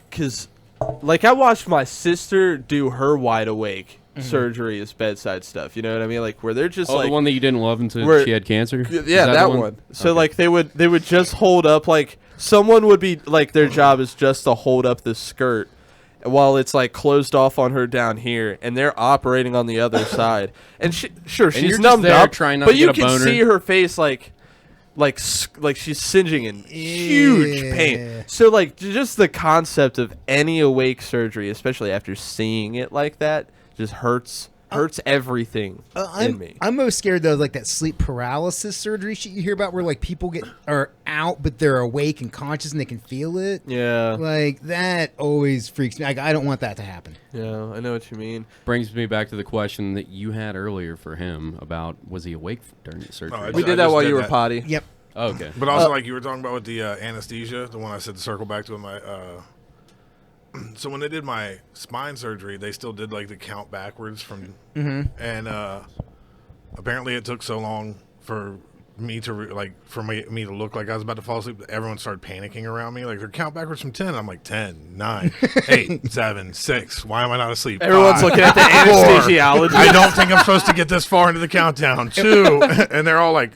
because I watched my sister do her wide awake. Surgery is bedside stuff, you know what I mean? Where they're just the one that you didn't love until she had cancer. Yeah, that one. So okay. They would just hold up someone would be their job is just to hold up the skirt while it's closed off on her down here, and they're operating on the other side. And she's numbed up, trying not but to you get a can boner. see her face like she's singeing in huge pain. So like just the concept of any awake surgery, especially after seeing it like that, just hurts everything in me. I'm most scared though, like that sleep paralysis surgery shit you hear about, where like people are out but they're awake and conscious and they can feel it. Yeah, like that always freaks me. I don't want that to happen. Yeah, I know what you mean. Brings me back to the question that you had earlier for him about was he awake during the surgery? No, we did that while you were potty. Yep. Oh, okay. But also, like you were talking about with the anesthesia, the one I said to circle back to with my. So when they did my spine surgery, they still did like the count backwards from, and apparently it took so long for me to me to look like I was about to fall asleep. Everyone started panicking around me, like they're count backwards from 10. I'm like 10, 9, 8, 7, 6. Why am I not asleep? Everyone's 5, looking at the anesthesiologist. I don't think I'm supposed to get this far into the countdown. 2, and they're all like,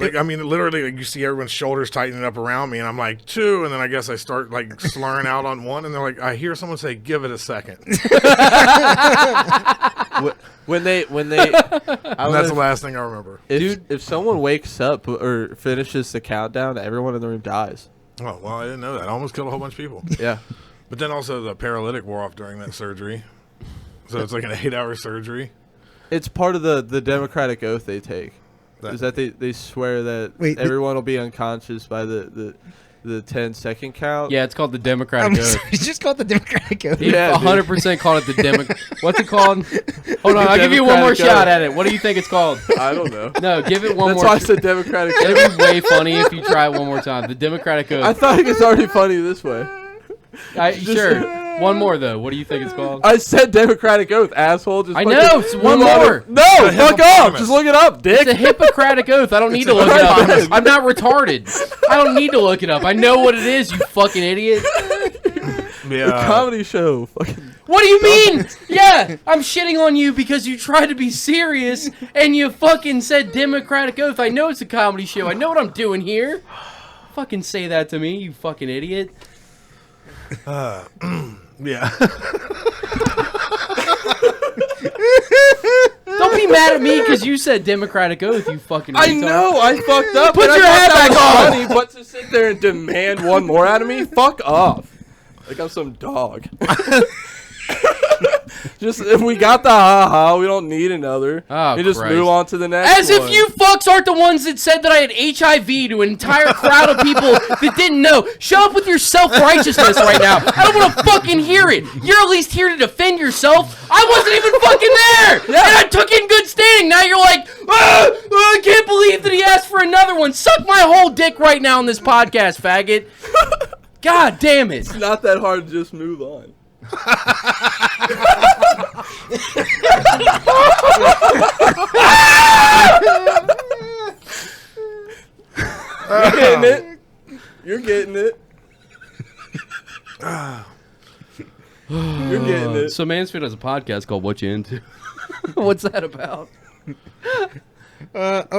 I mean, literally, like, you see everyone's shoulders tightening up around me, and I'm like 2, and then I guess I start like slurring out on 1, and they're like, I hear someone say, "Give it a second." when they, and that's the last thing I remember. If someone wakes up or finishes the countdown, everyone in the room dies. Oh well, I didn't know that. I almost killed a whole bunch of people. Yeah, but then also the paralytic wore off during that surgery, so it's like an 8-hour surgery. It's part of the Democratic oath they take. Is that they swear that everyone will be unconscious by the 10-second count? Yeah, it's called the Democratic Oath. It's just called the Democratic Oath. Yeah, 100% called it the What's it called? Hold on, I'll give you one more shot at it. What do you think it's called? I don't know. No, give it one more. That's why I said Democratic Oath. It'll be way funny if you try it one more time. The Democratic Oath. I thought it was already funny this way. Sure. One more, though. What do you think it's called? I said Democratic Oath, asshole. Just I know. It's one more. No, fuck off. Just look it up, dick. It's a Hippocratic Oath. I don't need to look it up. I'm not retarded. I don't need to look it up. I know what it is, you fucking idiot. Yeah. A comedy show. What do you mean? Yeah, I'm shitting on you because you tried to be serious and you fucking said Democratic Oath. I know it's a comedy show. I know what I'm doing here. Fucking say that to me, you fucking idiot. Yeah. Don't be mad at me because you said Democratic Oath, you fucking retard. I know, I fucked up. Put your head back on. Funny, but to sit there and demand one more out of me, fuck off. Like I'm some dog. Just if we got the ha-ha, we don't need another. Oh, you just Christ. move on to the next As one. if you fucks aren't the ones that said that I had HIV to an entire crowd of people that didn't know. Show up with your self-righteousness right now. I don't want to fucking hear it. You're at least here to defend yourself. I wasn't even fucking there. Yeah. And I took it in good standing. Now you're like, I can't believe that he asked for another one. Suck my whole dick right now on this podcast, faggot. God damn it. It's not that hard to just move on. You're getting it. You're getting it. You're getting it. So Mansfield has a podcast called What You Into. What's that about? That's the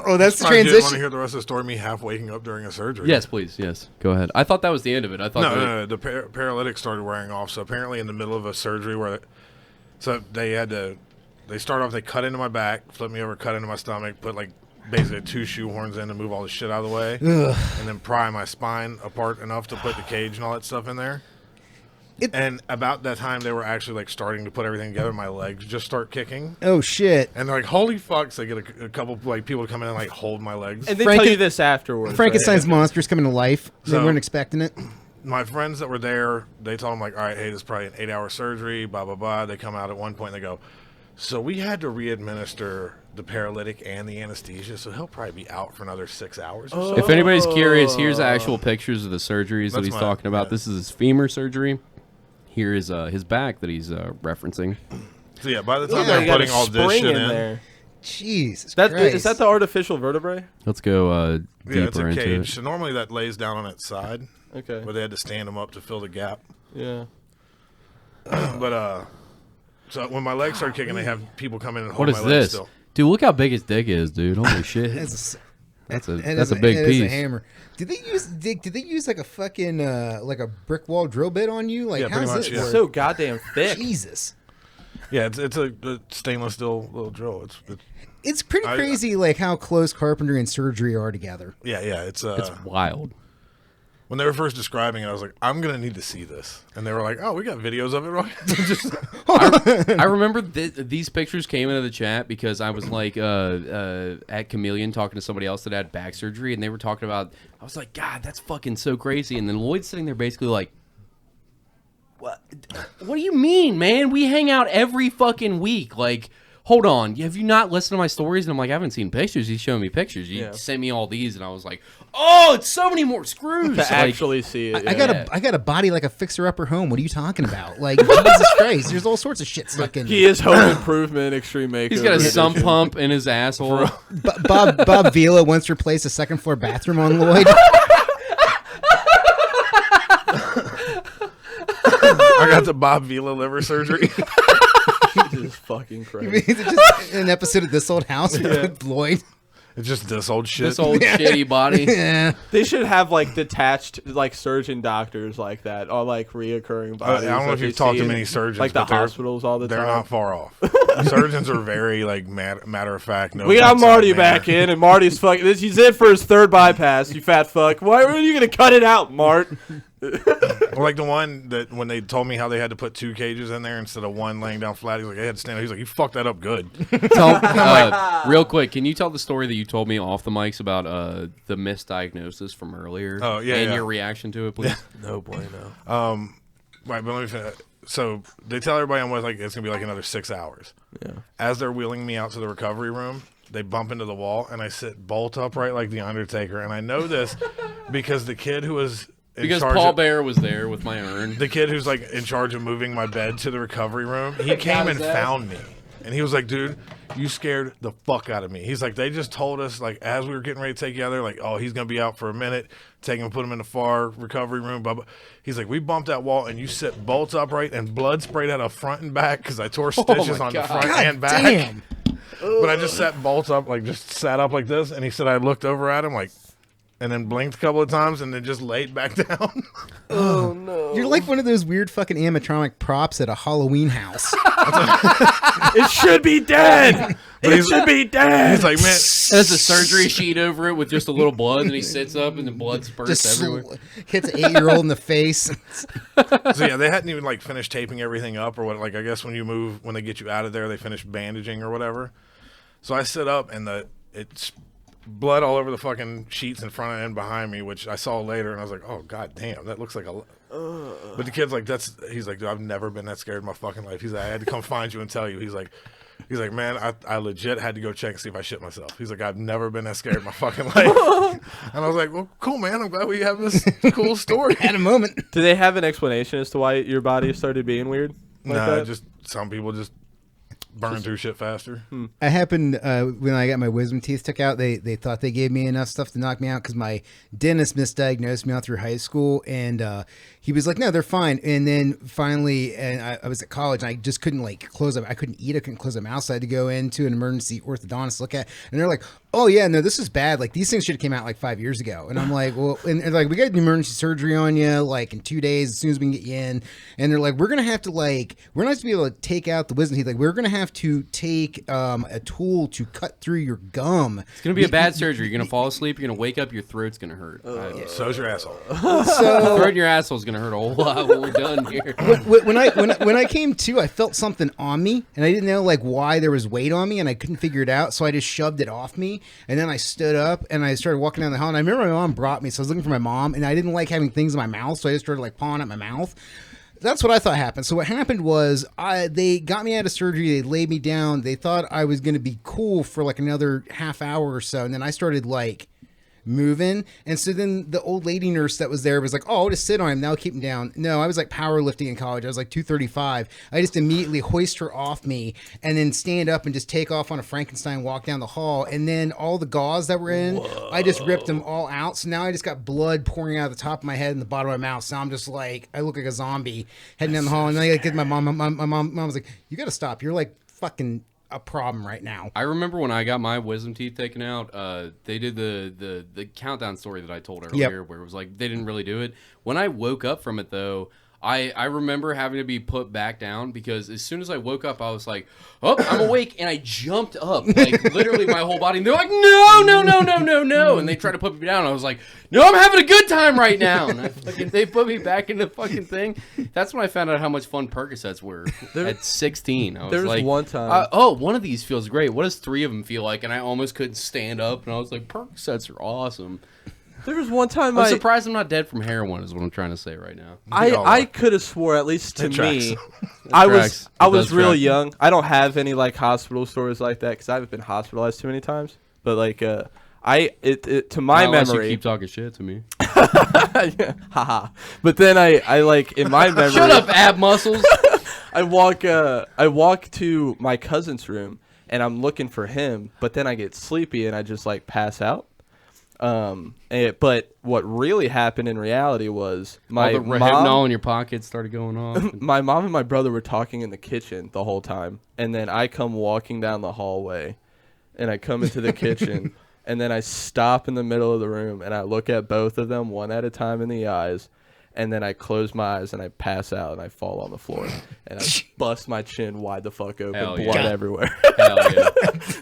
Want to transition. hear the rest of the story? Me half waking up during a surgery. Yes, please. Yes, go ahead. I thought that was the end of it. I thought No. The paralytic started wearing off. So apparently, in the middle of a surgery, they start off. They cut into my back, flip me over, cut into my stomach, put like basically 2 shoehorns in to move all the shit out of the way, and then pry my spine apart enough to put the cage and all that stuff in there. And about that time, they were actually like starting to put everything together. My legs just start kicking. Oh shit! And they're like, "Holy fuck!" So they get a couple like people to come in and like hold my legs. And they tell you this afterwards. Frankenstein's monsters coming to life. They weren't expecting it. My friends that were there, they told them like, "All right, hey, this is probably an 8-hour surgery." Blah blah blah. They come out at one point and they go, "So we had to re-administer the paralytic and the anesthesia, so he'll probably be out for another 6 hours." Or so. If anybody's curious, here's actual pictures of the surgeries that he's talking about. Yeah. This is his femur surgery. Here is his back that he's referencing. So yeah, by the time they're putting all this shit in there. Jesus Christ. Christ. Is that the artificial vertebrae? Let's go deeper yeah, it's a into cage. it. So normally that lays down on its side. Okay. But they had to stand them up to fill the gap. Yeah. But so when my legs start kicking, they have people come in and hold What my is legs this? still. Dude, look how big his dick is, dude. Holy shit. That's a big piece. A hammer. Did they use like a fucking like a brick wall drill bit on you? Like Yeah, how's pretty this much, yeah. work? So goddamn thick. Jesus. Yeah, it's a stainless steel little drill. It's pretty crazy, like how close carpentry and surgery are together. Yeah, it's wild. When they were first describing it, I was like, I'm going to need to see this. And they were like, oh, we got videos of it, right? I remember these pictures came into the chat because I was like at Chameleon talking to somebody else that had back surgery, and they were talking about, I was like, God, that's fucking so crazy. And then Lloyd's sitting there basically like, what do you mean, man? We hang out every fucking week. Like, hold on, have you not listened to my stories? And I'm like, I haven't seen pictures. He's showing me pictures. You sent me all these, and I was like, oh, it's so many more screws. To actually see it. I got a body like a fixer-upper home. What are you talking about? Like, Jesus Christ, there's all sorts of shit stuck in. He is home improvement, extreme makeover. He's got a sump pump in his asshole. Bob Vila once replaced a second-floor bathroom on Lloyd. I got the Bob Vila liver surgery. Jesus fucking Christ. Is it just an episode of This Old House with Lloyd? It's just this old shit. This old shitty body. Yeah. They should have like detached like surgeon doctors like that, or like reoccurring bodies. I don't know if you've talked to many surgeons, like the but hospitals all the time. They're not far off. Surgeons are very like matter of fact. No, we got Marty back in, and Marty's fucking. He's in for his third bypass. You fat fuck. Why are you gonna cut it out, Mart? Like the one that when they told me how they had to put 2 cages in there instead of one laying down flat, he's like, I had to stand up. He's like, you fucked that up good. Real quick, can you tell the story that you told me off the mics about the misdiagnosis from earlier? Oh, yeah. And your reaction to it, please? Yeah. No bueno. Right, but let me finish. So they tell everybody I'm with, like, it's going to be like another 6 hours. Yeah. As they're wheeling me out to the recovery room, they bump into the wall, and I sit bolt upright like The Undertaker. And I know this because the kid who was Paul Bear was there with my urn. The kid who's like in charge of moving my bed to the recovery room, he came and found me. And he was like, dude, you scared the fuck out of me. He's like, they just told us, like, as we were getting ready to take you out there, like, oh, he's going to be out for a minute. Take him and put him in the far recovery room. Blah, blah. He's like, we bumped that wall, and you sit bolt upright, and blood sprayed out of front and back because I tore stitches on the front and back. Damn. But I just sat bolt up, like, just sat up like this. And he said I looked over at him, like, and then blinked a couple of times and then just laid back down. Oh, no. You're like one of those weird fucking animatronic props at a Halloween house. It should be dead. It should be dead. He's like, man. There's a surgery sheet over it with just a little blood, and he sits up and the blood spurts everywhere. Hits an 8-year-old in the face. So, yeah, they hadn't even, like, finished taping everything up or what. Like, I guess when they get you out of there, they finish bandaging or whatever. So I sit up, and it's blood all over the fucking sheets in front and behind me, which I saw later, and I was like, oh, god damn, that looks like a... But the kid's like, he's like, dude, I've never been that scared in my fucking life. He's like, I had to come find you and tell you. He's like, man, I legit had to go check and see if I shit myself. He's like, I've never been that scared in my fucking life. And I was like, well, cool, man, I'm glad we have this cool story. At a moment. Do they have an explanation as to why your body started being weird? No, just some people just burn through shit faster. I happened when I got my wisdom teeth took out. They thought they gave me enough stuff to knock me out because my dentist misdiagnosed me all through high school, and he was like, "No, they're fine." And then finally, and I was at college, and I just couldn't like close up. I couldn't eat. I couldn't close my mouth. So I had to go into an emergency orthodontist to look at. And they're like, "Oh yeah, no, this is bad. Like these things should have came out like 5 years ago." And I'm like, "Well," and they're like, "We got an emergency surgery on you like in 2 days as soon as we can get you in." And they're like, "We're gonna have to we're not supposed to be able to take out the wisdom teeth. Like we're gonna have to take a tool to cut through your gum." It's gonna be a bad surgery. You're gonna fall asleep. You're gonna wake up. Your throat's gonna hurt. So's your asshole. So throat in your asshole's gonna hurt a whole lot when we're done here. When I came to, I felt something on me, and I didn't know like why there was weight on me, and I couldn't figure it out. So I just shoved it off me, and then I stood up and I started walking down the hall. And I remember my mom brought me, so I was looking for my mom, and I didn't like having things in my mouth, so I just started like pawing at my mouth. That's what I thought happened. So what happened was they got me out of surgery. They laid me down. They thought I was going to be cool for like another half hour or so, and then I started like moving. And so then the old lady nurse that was there was like, "Oh, I'll just sit on him. That'll keep him down." No, I was like powerlifting in college. I was like 235. I just immediately hoist her off me and then stand up and just take off on a Frankenstein walk down the hall. And then all the gauze that were in, I just ripped them all out. So now I just got blood pouring out of the top of my head and the bottom of my mouth. So I'm just like, I look like a zombie heading down the hall. And then I get my mom. My mom was like, "You got to stop. You're like fucking a problem right now." I remember when I got my wisdom teeth taken out, they did the countdown story that I told earlier, where it was like they didn't really do it. When I woke up from it though, I remember having to be put back down because as soon as I woke up, I was like, oh, I'm awake. And I jumped up, like literally my whole body. And they're like, no. And they tried to put me down. I was like, no, I'm having a good time right now. And they put me back in the fucking thing. That's when I found out how much fun Percocets were at 16. I was There's like, one time. One of these feels great. What does 3 of them feel like? And I almost couldn't stand up. And I was like, Percocets are awesome. There was one time I'm surprised I'm not dead from heroin is what I'm trying to say right now. I could have swore, at least to me, I was real young. I don't have any like hospital stories like that because I haven't been hospitalized too many times. But like to my memory, you keep talking shit to me. Haha. But then I like in my memory. Shut up, ab muscles. I walk to my cousin's room and I'm looking for him, but then I get sleepy and I just like pass out. But what really happened in reality was all the Hypnol in your pocket started going off. My mom and my brother were talking in the kitchen the whole time, and then I come walking down the hallway, and I come into the kitchen, and then I stop in the middle of the room, and I look at both of them one at a time in the eyes, and then I close my eyes and I pass out and I fall on the floor, and I bust my chin wide the fuck open, blood everywhere. Hell yeah!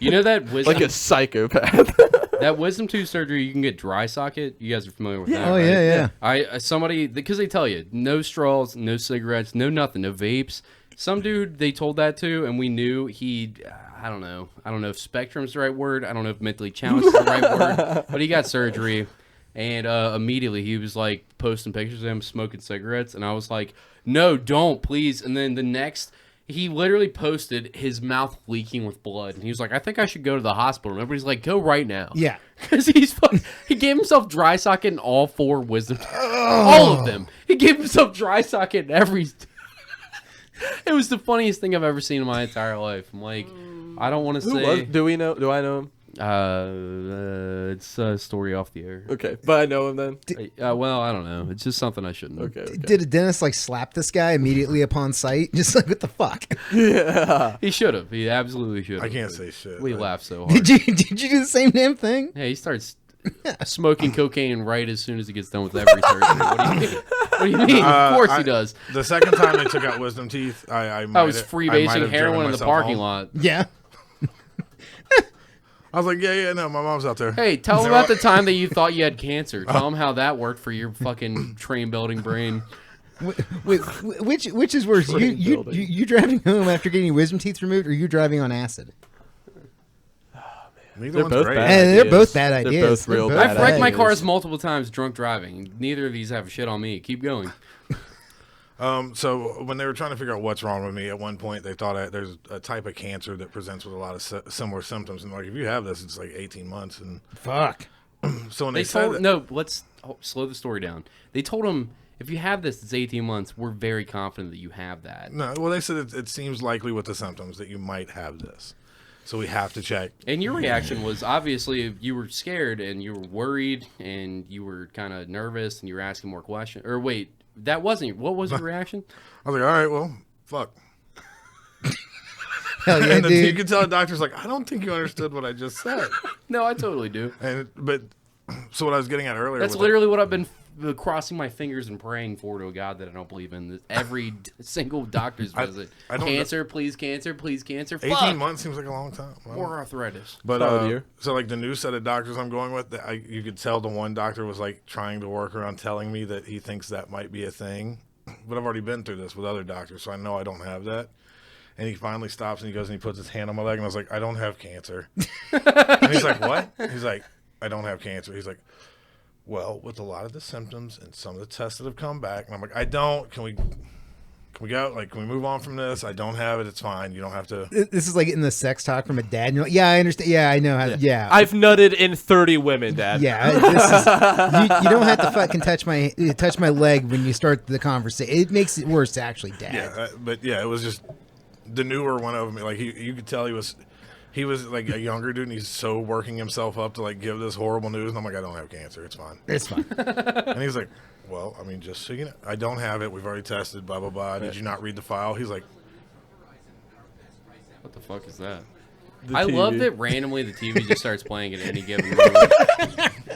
You know that wisdom, like a psychopath. That wisdom tooth surgery, you can get dry socket. You guys are familiar with that, Oh, right? yeah. Somebody, because they tell you, no straws, no cigarettes, no nothing, no vapes. Some dude they told that to, and we knew I don't know if spectrum's the right word. I don't know if mentally challenged is the right word, but he got surgery, and immediately he was like posting pictures of him smoking cigarettes, and I was like, no, don't, please. And then the next, he literally posted his mouth leaking with blood, and he was like, I think I should go to the hospital. And everybody's like, go right now. Yeah. Because he gave himself dry socket in all 4 wisdom teeth. All of them. He gave himself dry socket in every... It was the funniest thing I've ever seen in my entire life. I'm like, I don't want to say... Do I know him? It's a story off the air. Okay, but I know him then. Well, I don't know. It's just something I shouldn't know. Okay. Did a dentist like slap this guy immediately upon sight? Just like, what the fuck? Yeah. He should have. He absolutely should have. I can't say shit. We laughed so hard. Did you do the same damn thing? Yeah, he starts smoking cocaine right as soon as he gets done with every surgery. What do you mean? What do you mean? Of course he does. The second time they took out wisdom teeth, I was freebasing heroin in the parking lot. Yeah. I was like, no, my mom's out there. Hey, tell them about the time that you thought you had cancer. Tell them how that worked for your fucking train building brain. Which is worse? You driving home after getting wisdom teeth removed, or you driving on acid? Neither one's great. They're both bad ideas. They're both real bad I've wrecked my ideas. cars multiple times drunk driving. Neither of these have shit on me. Keep going. So when they were trying to figure out what's wrong with me, at one point they thought there's a type of cancer that presents with a lot of similar symptoms, and like if you have this, it's like 18 months. And Fuck. so when They they said told that, no. Let's slow the story down. They told him if you have this, it's 18 months. We're very confident that you have that. no, well they said it seems likely with the symptoms that you might have this, so we have to check. And your reaction was obviously you were scared and you were worried and you were kind of nervous and you were asking more questions. Or wait, that wasn't. What was your reaction? I was like, all right, well, fuck. Hell yeah, And dude. you can tell the doctor's like, I don't think you understood what I just said. No, I totally do. But so what I was getting at earlier That's was literally what I've been crossing my fingers and praying for to a God that I don't believe in. Every single doctor's visit. I don't Cancer, please cancer, please cancer. 18 Fuck. months seems like a long time. Or arthritis. But so like the new set of doctors I'm going with, you could tell the one doctor was like trying to work around telling me that he thinks that might be a thing. But I've already been through this with other doctors, so I know I don't have that. And he finally stops and he goes and he puts his hand on my leg, and I was like, I don't have cancer. And he's like, what? He's like, I don't have cancer. He's like, well, with a lot of the symptoms and some of the tests that have come back, and I'm like, I don't. Can we go? Like, can we move on from this? I don't have it. It's fine. You don't have to. This is like getting the sex talk from a dad. And you're like, yeah, I understand. Yeah, I know. Yeah. I've nutted in 30 women, Dad. Yeah, you don't have to fucking touch my leg when you start the conversation. It makes it worse, actually, Dad. Yeah, but yeah, it was just the newer one of me. Like you could tell he was like a younger dude, and he's so working himself up to like give this horrible news. And I'm like, I don't have cancer. It's fine. It's fine. And he's like, well, I mean, just so you know, I don't have it. We've already tested. Blah blah blah. Did you not read the file? He's like, What the fuck is that? I love that randomly the TV just starts playing at any given moment.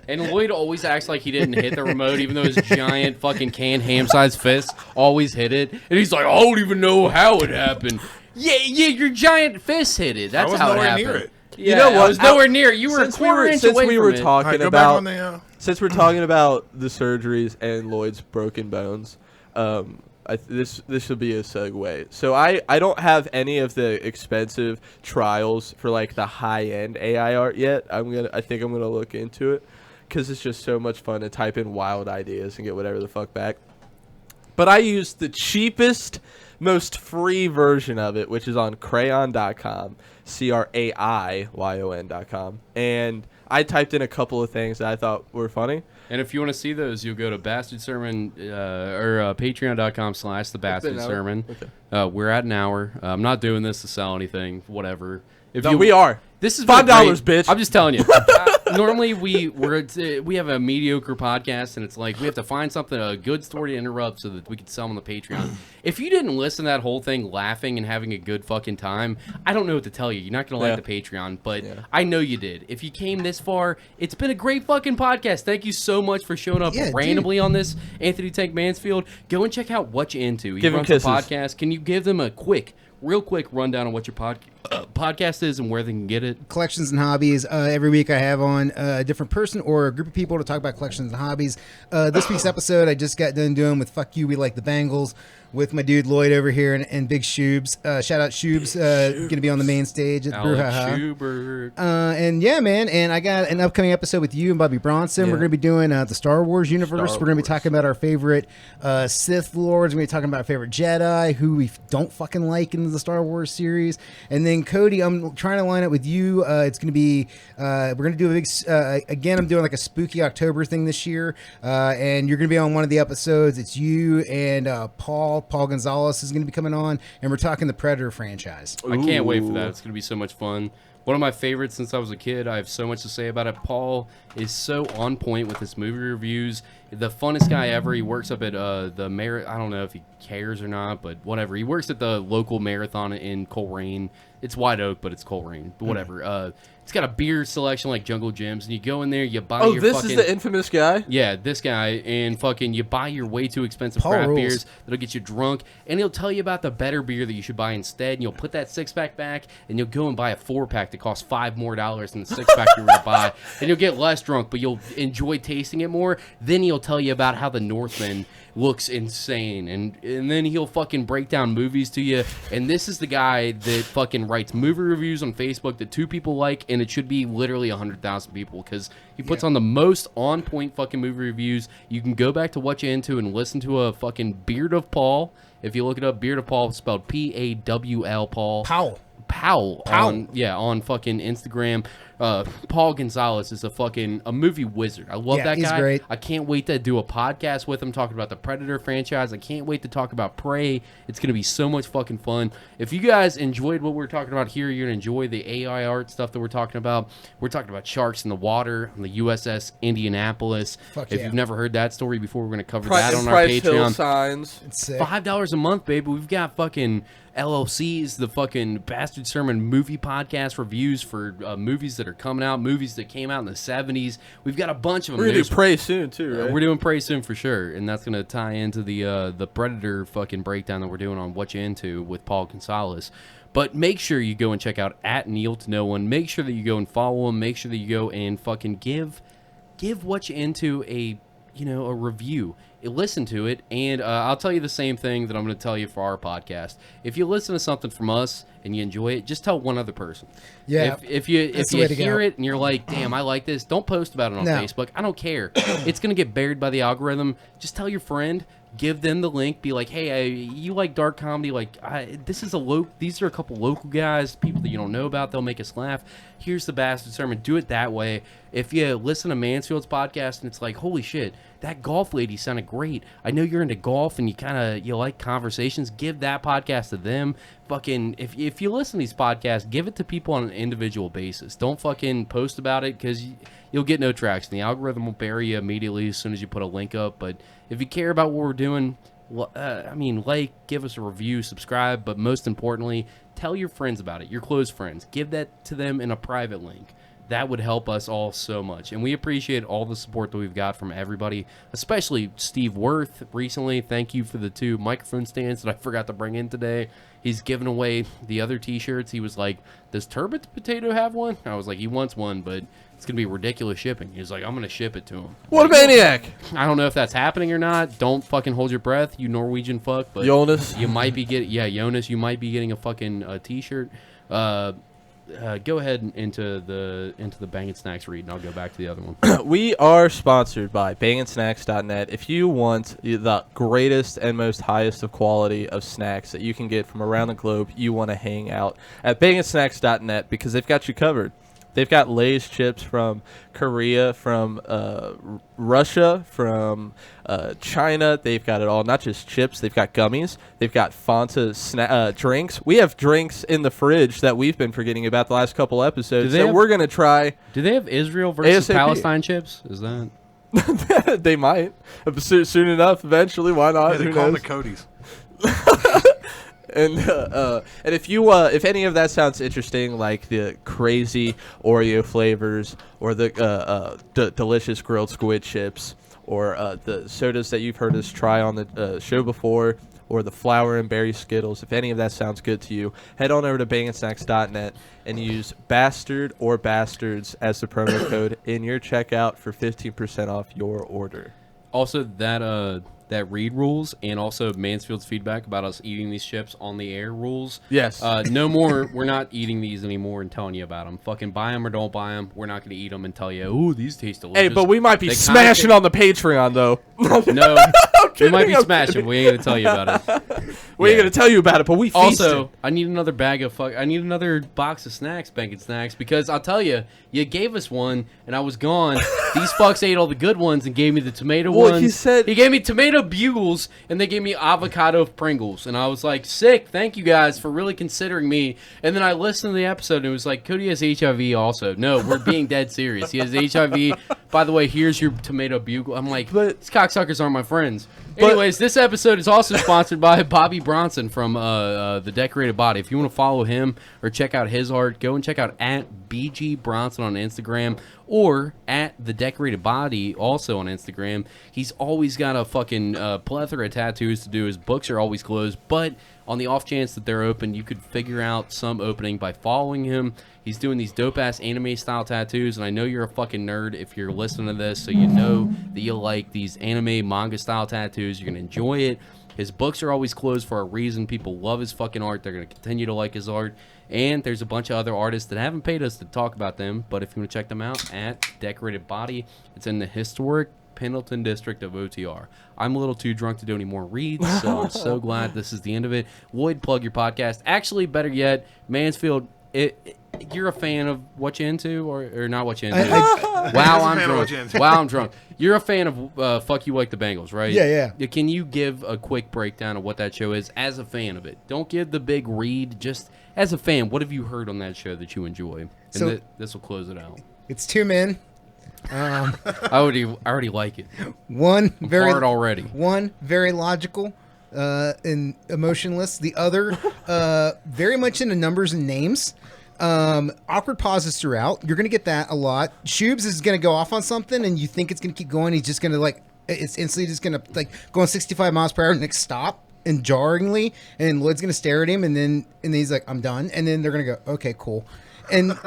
And Lloyd always acts like he didn't hit the remote, even though his giant fucking canned ham-sized fist always hit it. And he's like, I don't even know how it happened. Yeah, your giant fist hit it. That's how it happened. Near it. Yeah, you know what? I was nowhere near it. You were a quarter inch away from it. Since we're talking about the surgeries and Lloyd's broken bones, this should be a segue. So I don't have any of the expensive trials for like the high end AI art yet. I think I'm gonna look into it because it's just so much fun to type in wild ideas and get whatever the fuck back. But I used the cheapest, most free version of it, which is on crayon.com, CRAIYON.com, and I typed in a couple of things that I thought were funny. And if you want to see those, you'll go to Bastard Sermon or patreon.com/thebastardsermon. Okay. We're at an hour. I'm not doing this to sell anything, whatever. We are. This is $5, bitch. I'm just telling you. Normally we have a mediocre podcast, and it's like we have to find something, a good story to interrupt so that we can sell them on the Patreon. If you didn't listen to that whole thing laughing and having a good fucking time, I don't know what to tell you. You're not going to like the Patreon, but I know you did. If you came this far, it's been a great fucking podcast. Thank you so much for showing up randomly on this, Anthony Tank Mansfield. Go and check out What You Into. Give him kisses. Podcast. Can you give them a real quick rundown on what your podcast is and where they can get it? Collections and hobbies. Every week I have on a different person or a group of people to talk about collections and hobbies. This week's episode I just got done doing with Fuck You, We Like The Bengals, with my dude Lloyd over here and Big Shubes. Shout out Shubes, going to be on the main stage at Alex Schubert. And yeah, man, and I got an upcoming episode with you and Bobby Bronson. We're going to be doing the Star Wars universe. We're going to be talking about our favorite Sith Lords. We're going to be talking about our favorite Jedi, who we don't fucking like in the Star Wars series. And then Cody, I'm trying to line up with you. It's going to be, we're going to do a big, again, I'm doing like a spooky October thing this year. And you're going to be on one of the episodes. It's you and Paul Gonzalez is going to be coming on, and we're talking the Predator franchise. I can't wait for that. It's going to be so much fun. One of my favorites since I was a kid. I have so much to say about it. Paul is so on point with his movie reviews. The funnest guy ever. He works up at the I don't know if he cares or not, but whatever. He works at the local marathon in Coleraine. It's White Oak, but it's Coleraine. But whatever. It's got a beer selection like Jungle Gyms, and you go in there, you buy your this is the infamous guy? Yeah, this guy, and fucking you buy your way too expensive craft beers that'll get you drunk, and he'll tell you about the better beer that you should buy instead, and you'll put that six-pack back, and you'll go and buy a four-pack that costs $5 more than the six-pack you were to buy, and you'll get less drunk, but you'll enjoy tasting it more. Then he'll tell you about how the Northman looks insane, and then he'll fucking break down movies to you. And this is the guy that fucking writes movie reviews on Facebook that 2 people like, and it should be literally 100,000 people, because he puts on the most on point fucking movie reviews. You can go back to What You Into and listen to a fucking Beard of Paul. If you look it up, Beard of Paul, spelled P-A-W-L, Paul. Powell on fucking Instagram. Paul Gonzalez is a movie wizard. I love that guy. He's great. I can't wait to do a podcast with him talking about the Predator franchise. I can't wait to talk about Prey. It's going to be so much fucking fun. If you guys enjoyed what we're talking about here, you're going to enjoy the AI art stuff that we're talking about. We're talking about sharks in the water on the USS Indianapolis. If you've never heard that story before, we're going to cover that on our Patreon. Hill signs. $5 a month, baby. We've got fucking LLCs, the fucking Bastard Sermon movie podcast reviews for movies that are coming out, movies that came out in the 70s. We've got a bunch of them. We're going to do Prey soon, too, right? We're doing Prey soon for sure, and that's going to tie into the Predator fucking breakdown that we're doing on What You Into with Paul Gonzalez. But make sure you go and check out @KneelToNoOne. Make sure that you go and follow him. Make sure that you go and fucking give What You Into a review. Listen to it, and I'll tell you the same thing that I'm going to tell you for our podcast. If you listen to something from us and you enjoy it, just tell one other person. Yeah. If you hear it and you're like, damn, I like this, don't post about it on Facebook. I don't care. It's going to get buried by the algorithm. Just tell your friend. Give them the link. Be like, hey, you like dark comedy? Like, these are a couple local guys, people that you don't know about. They'll make us laugh. Here's the Bastard Sermon. Do it that way. If you listen to Mansfield's podcast and it's like, holy shit, that golf lady sounded great. I know you're into golf and you like conversations. Give that podcast to them. Fucking, if you listen to these podcasts, give it to people on an individual basis. Don't fucking post about it, because you'll get no traction. The algorithm will bury you immediately as soon as you put a link up. But if you care about what we're doing, give us a review, subscribe, but most importantly, tell your friends about it, your close friends. Give that to them in a private link. That would help us all so much. And we appreciate all the support that we've got from everybody, especially Steve Worth recently. Thank you for the 2 microphone stands that I forgot to bring in today. He's given away the other T-shirts. He was like, does Turbot Potato have one? I was like, he wants one, but it's going to be ridiculous shipping. He was like, I'm going to ship it to him. What a maniac. I don't know if that's happening or not. Don't fucking hold your breath, you Norwegian fuck. But Jonas. You might be getting, Jonas, you might be getting a fucking T-shirt. Go ahead into the Bang and Snacks read, and I'll go back to the other one. We are sponsored by bangandsnacks.net. If you want the greatest and most highest of quality of snacks that you can get from around the globe, you want to hang out at bangandsnacks.net because they've got you covered. They've got Lay's chips from Korea, from Russia, from China. They've got it all. Not just chips. They've got gummies. They've got Fanta drinks. We have drinks in the fridge that we've been forgetting about the last couple episodes that we're going to try. Do they have Israel versus ASAP. Palestine chips? Is that? They might. Soon enough, eventually. Why not? Yeah, they Who call them knows? the Cody's. And if you if any of that sounds interesting, like the crazy Oreo flavors or the delicious grilled squid chips or the sodas that you've heard us try on the show before, or the flour and berry Skittles, if any of that sounds good to you, head on over to bangandsnacks.net and use bastard or bastards as the promo code in your checkout for 15% off your order. Also, that read rules, and also Mansfield's feedback about us eating these chips on the air rules. Yes. No more. We're not eating these anymore and telling you about them. Fucking buy them or don't buy them. We're not going to eat them and tell you, ooh, these taste delicious. Hey, but we might be They smashing kinda on the Patreon, though. No, we might be I'm smashing. kidding. We ain't going to tell you about it. We ain't going to tell you about it, but we feasted. Also, I need another I need another box of snacks, Bacon Snacks, because I'll tell you, you gave us one, and I was gone. These fucks ate all the good ones and gave me the tomato ones. He gave me tomato bugles, and they gave me avocado Pringles. And I was like, sick, thank you guys for really considering me. And then I listened to the episode, and it was like, Cody has HIV also. No, we're being dead serious. He has HIV. By the way, here's your tomato bugle. I'm like, these cocksuckers aren't my friends. Anyways, this episode is also sponsored by Bobby Bronson from The Decorated Body. If you want to follow him or check out his art, go and check out at BG Bronson on Instagram or at The Decorated Body also on Instagram. He's always got a fucking plethora of tattoos to do. His books are always closed, but on the off chance that they're open, you could figure out some opening by following him. He's doing these dope-ass anime-style tattoos, and I know you're a fucking nerd if you're listening to this, so you know that you'll like these anime, manga-style tattoos. You're going to enjoy it. His books are always closed for a reason. People love his fucking art. They're going to continue to like his art. And there's a bunch of other artists that haven't paid us to talk about them, but if you want to check them out, at Decorated Body, it's in the historic Pendleton district of OTR. I'm a little too drunk to do any more reads, so I'm so glad this is the end of it. Lloyd, plug your podcast. Actually, better yet, Mansfield, you're a fan of what you into or not what you into? Wow, I'm drunk. Wow, I'm drunk. You're a fan of Fuck You Like The Bengals, right? Yeah. Can you give a quick breakdown of what that show is as a fan of it? Don't give the big read. Just as a fan, what have you heard on that show that you enjoy? And So- this will close it out. It's 2 men. I already like it. One very Hard already. One very logical and emotionless. The other very much into numbers and names. Awkward pauses throughout. You're gonna get that a lot. Shubes is gonna go off on something, and you think it's gonna keep going. He's just gonna it's instantly just gonna go on 65 miles per hour and stop and jarringly. And Lloyd's gonna stare at him, and then he's like, "I'm done." And then they're gonna go, "Okay, cool," and.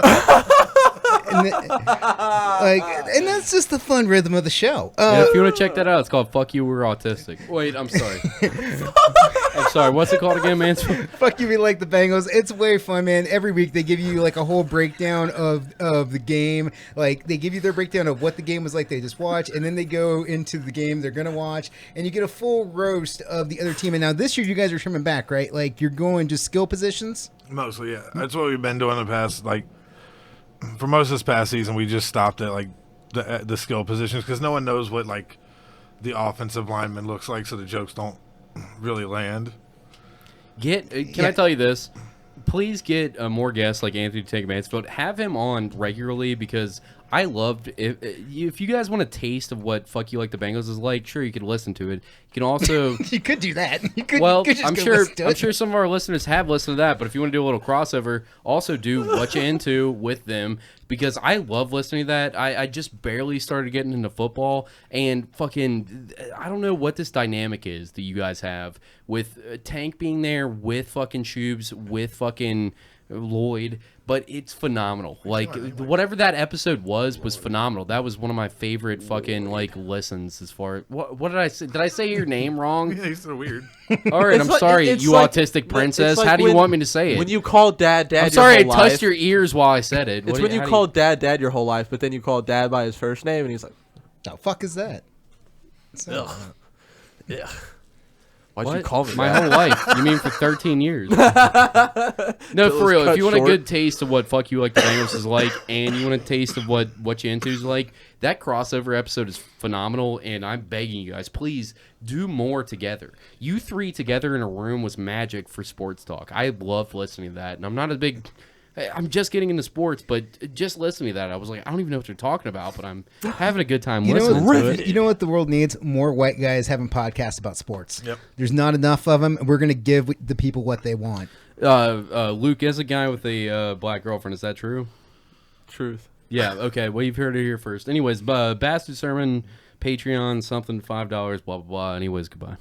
And that's just the fun rhythm of the show. Yeah, if you want to check that out, it's called Fuck You, We're Autistic. Wait, I'm sorry. I'm sorry. What's it called again, Mansfield? Fuck You, We Like The Bengals. It's way fun, man. Every week they give you a whole breakdown of the game. Like, they give you their breakdown of what the game was like they just watched, and then they go into the game they're going to watch, and you get a full roast of the other team. And now this year you guys are trimming back, right? Like, you're going just skill positions? Mostly, yeah. That's what we've been doing the past, for most of this past season, we just stopped at the skill positions because no one knows what the offensive lineman looks like, so the jokes don't really land. Can I tell you this? Please get more guests like Anthony Tank Mansfield. Have him on regularly because I loved if you guys want a taste of what "Fuck You Like the Bengals" is like. Sure, you could listen to it. You can also You could do that. You could, well, you could just I'm go sure listen to I'm it. sure some of our listeners have listened to that. But if you want to do a little crossover, also do What You Into with them, because I love listening to that. I just barely started getting into football, and fucking I don't know what this dynamic is that you guys have with Tank being there, with fucking Shubes, with fucking Lloyd, but it's phenomenal. Like whatever that episode was phenomenal. That was one of my favorite fucking like listens. As far what did I say? Did I say your name wrong? Yeah, he's so weird. All right, I'm sorry, it's you like- autistic it's princess. like How do you when- want me to say it? When you call dad I'm your sorry, I whole touched life, your ears while I said it. It's when you call dad your whole life, but then you call dad by his first name, and he's like, The fuck is that? ugh. Yeah. Why'd you What? call me My that? whole life. You mean for 13 years? No, Till for real. it's If cut you want a short. good taste of what "Fuck You Like the Bengals" is like, and you want a taste of what You Into is like, that crossover episode is phenomenal. And I'm begging you guys, please do more together. You three together in a room was magic for sports talk. I loved listening to that, and I'm not a big. I'm just getting into sports, but just listening to that, I was like, I don't even know what you're talking about, but I'm having a good time listening to it. You know what the world needs? More white guys having podcasts about sports. Yep. There's not enough of them. We're going to give the people what they want. Luke is a guy with a black girlfriend. Is that true? Truth. Yeah, okay. Well, you've heard it here first. Anyways, Bastard Sermon, Patreon, something, $5, blah, blah, blah. Anyways, goodbye.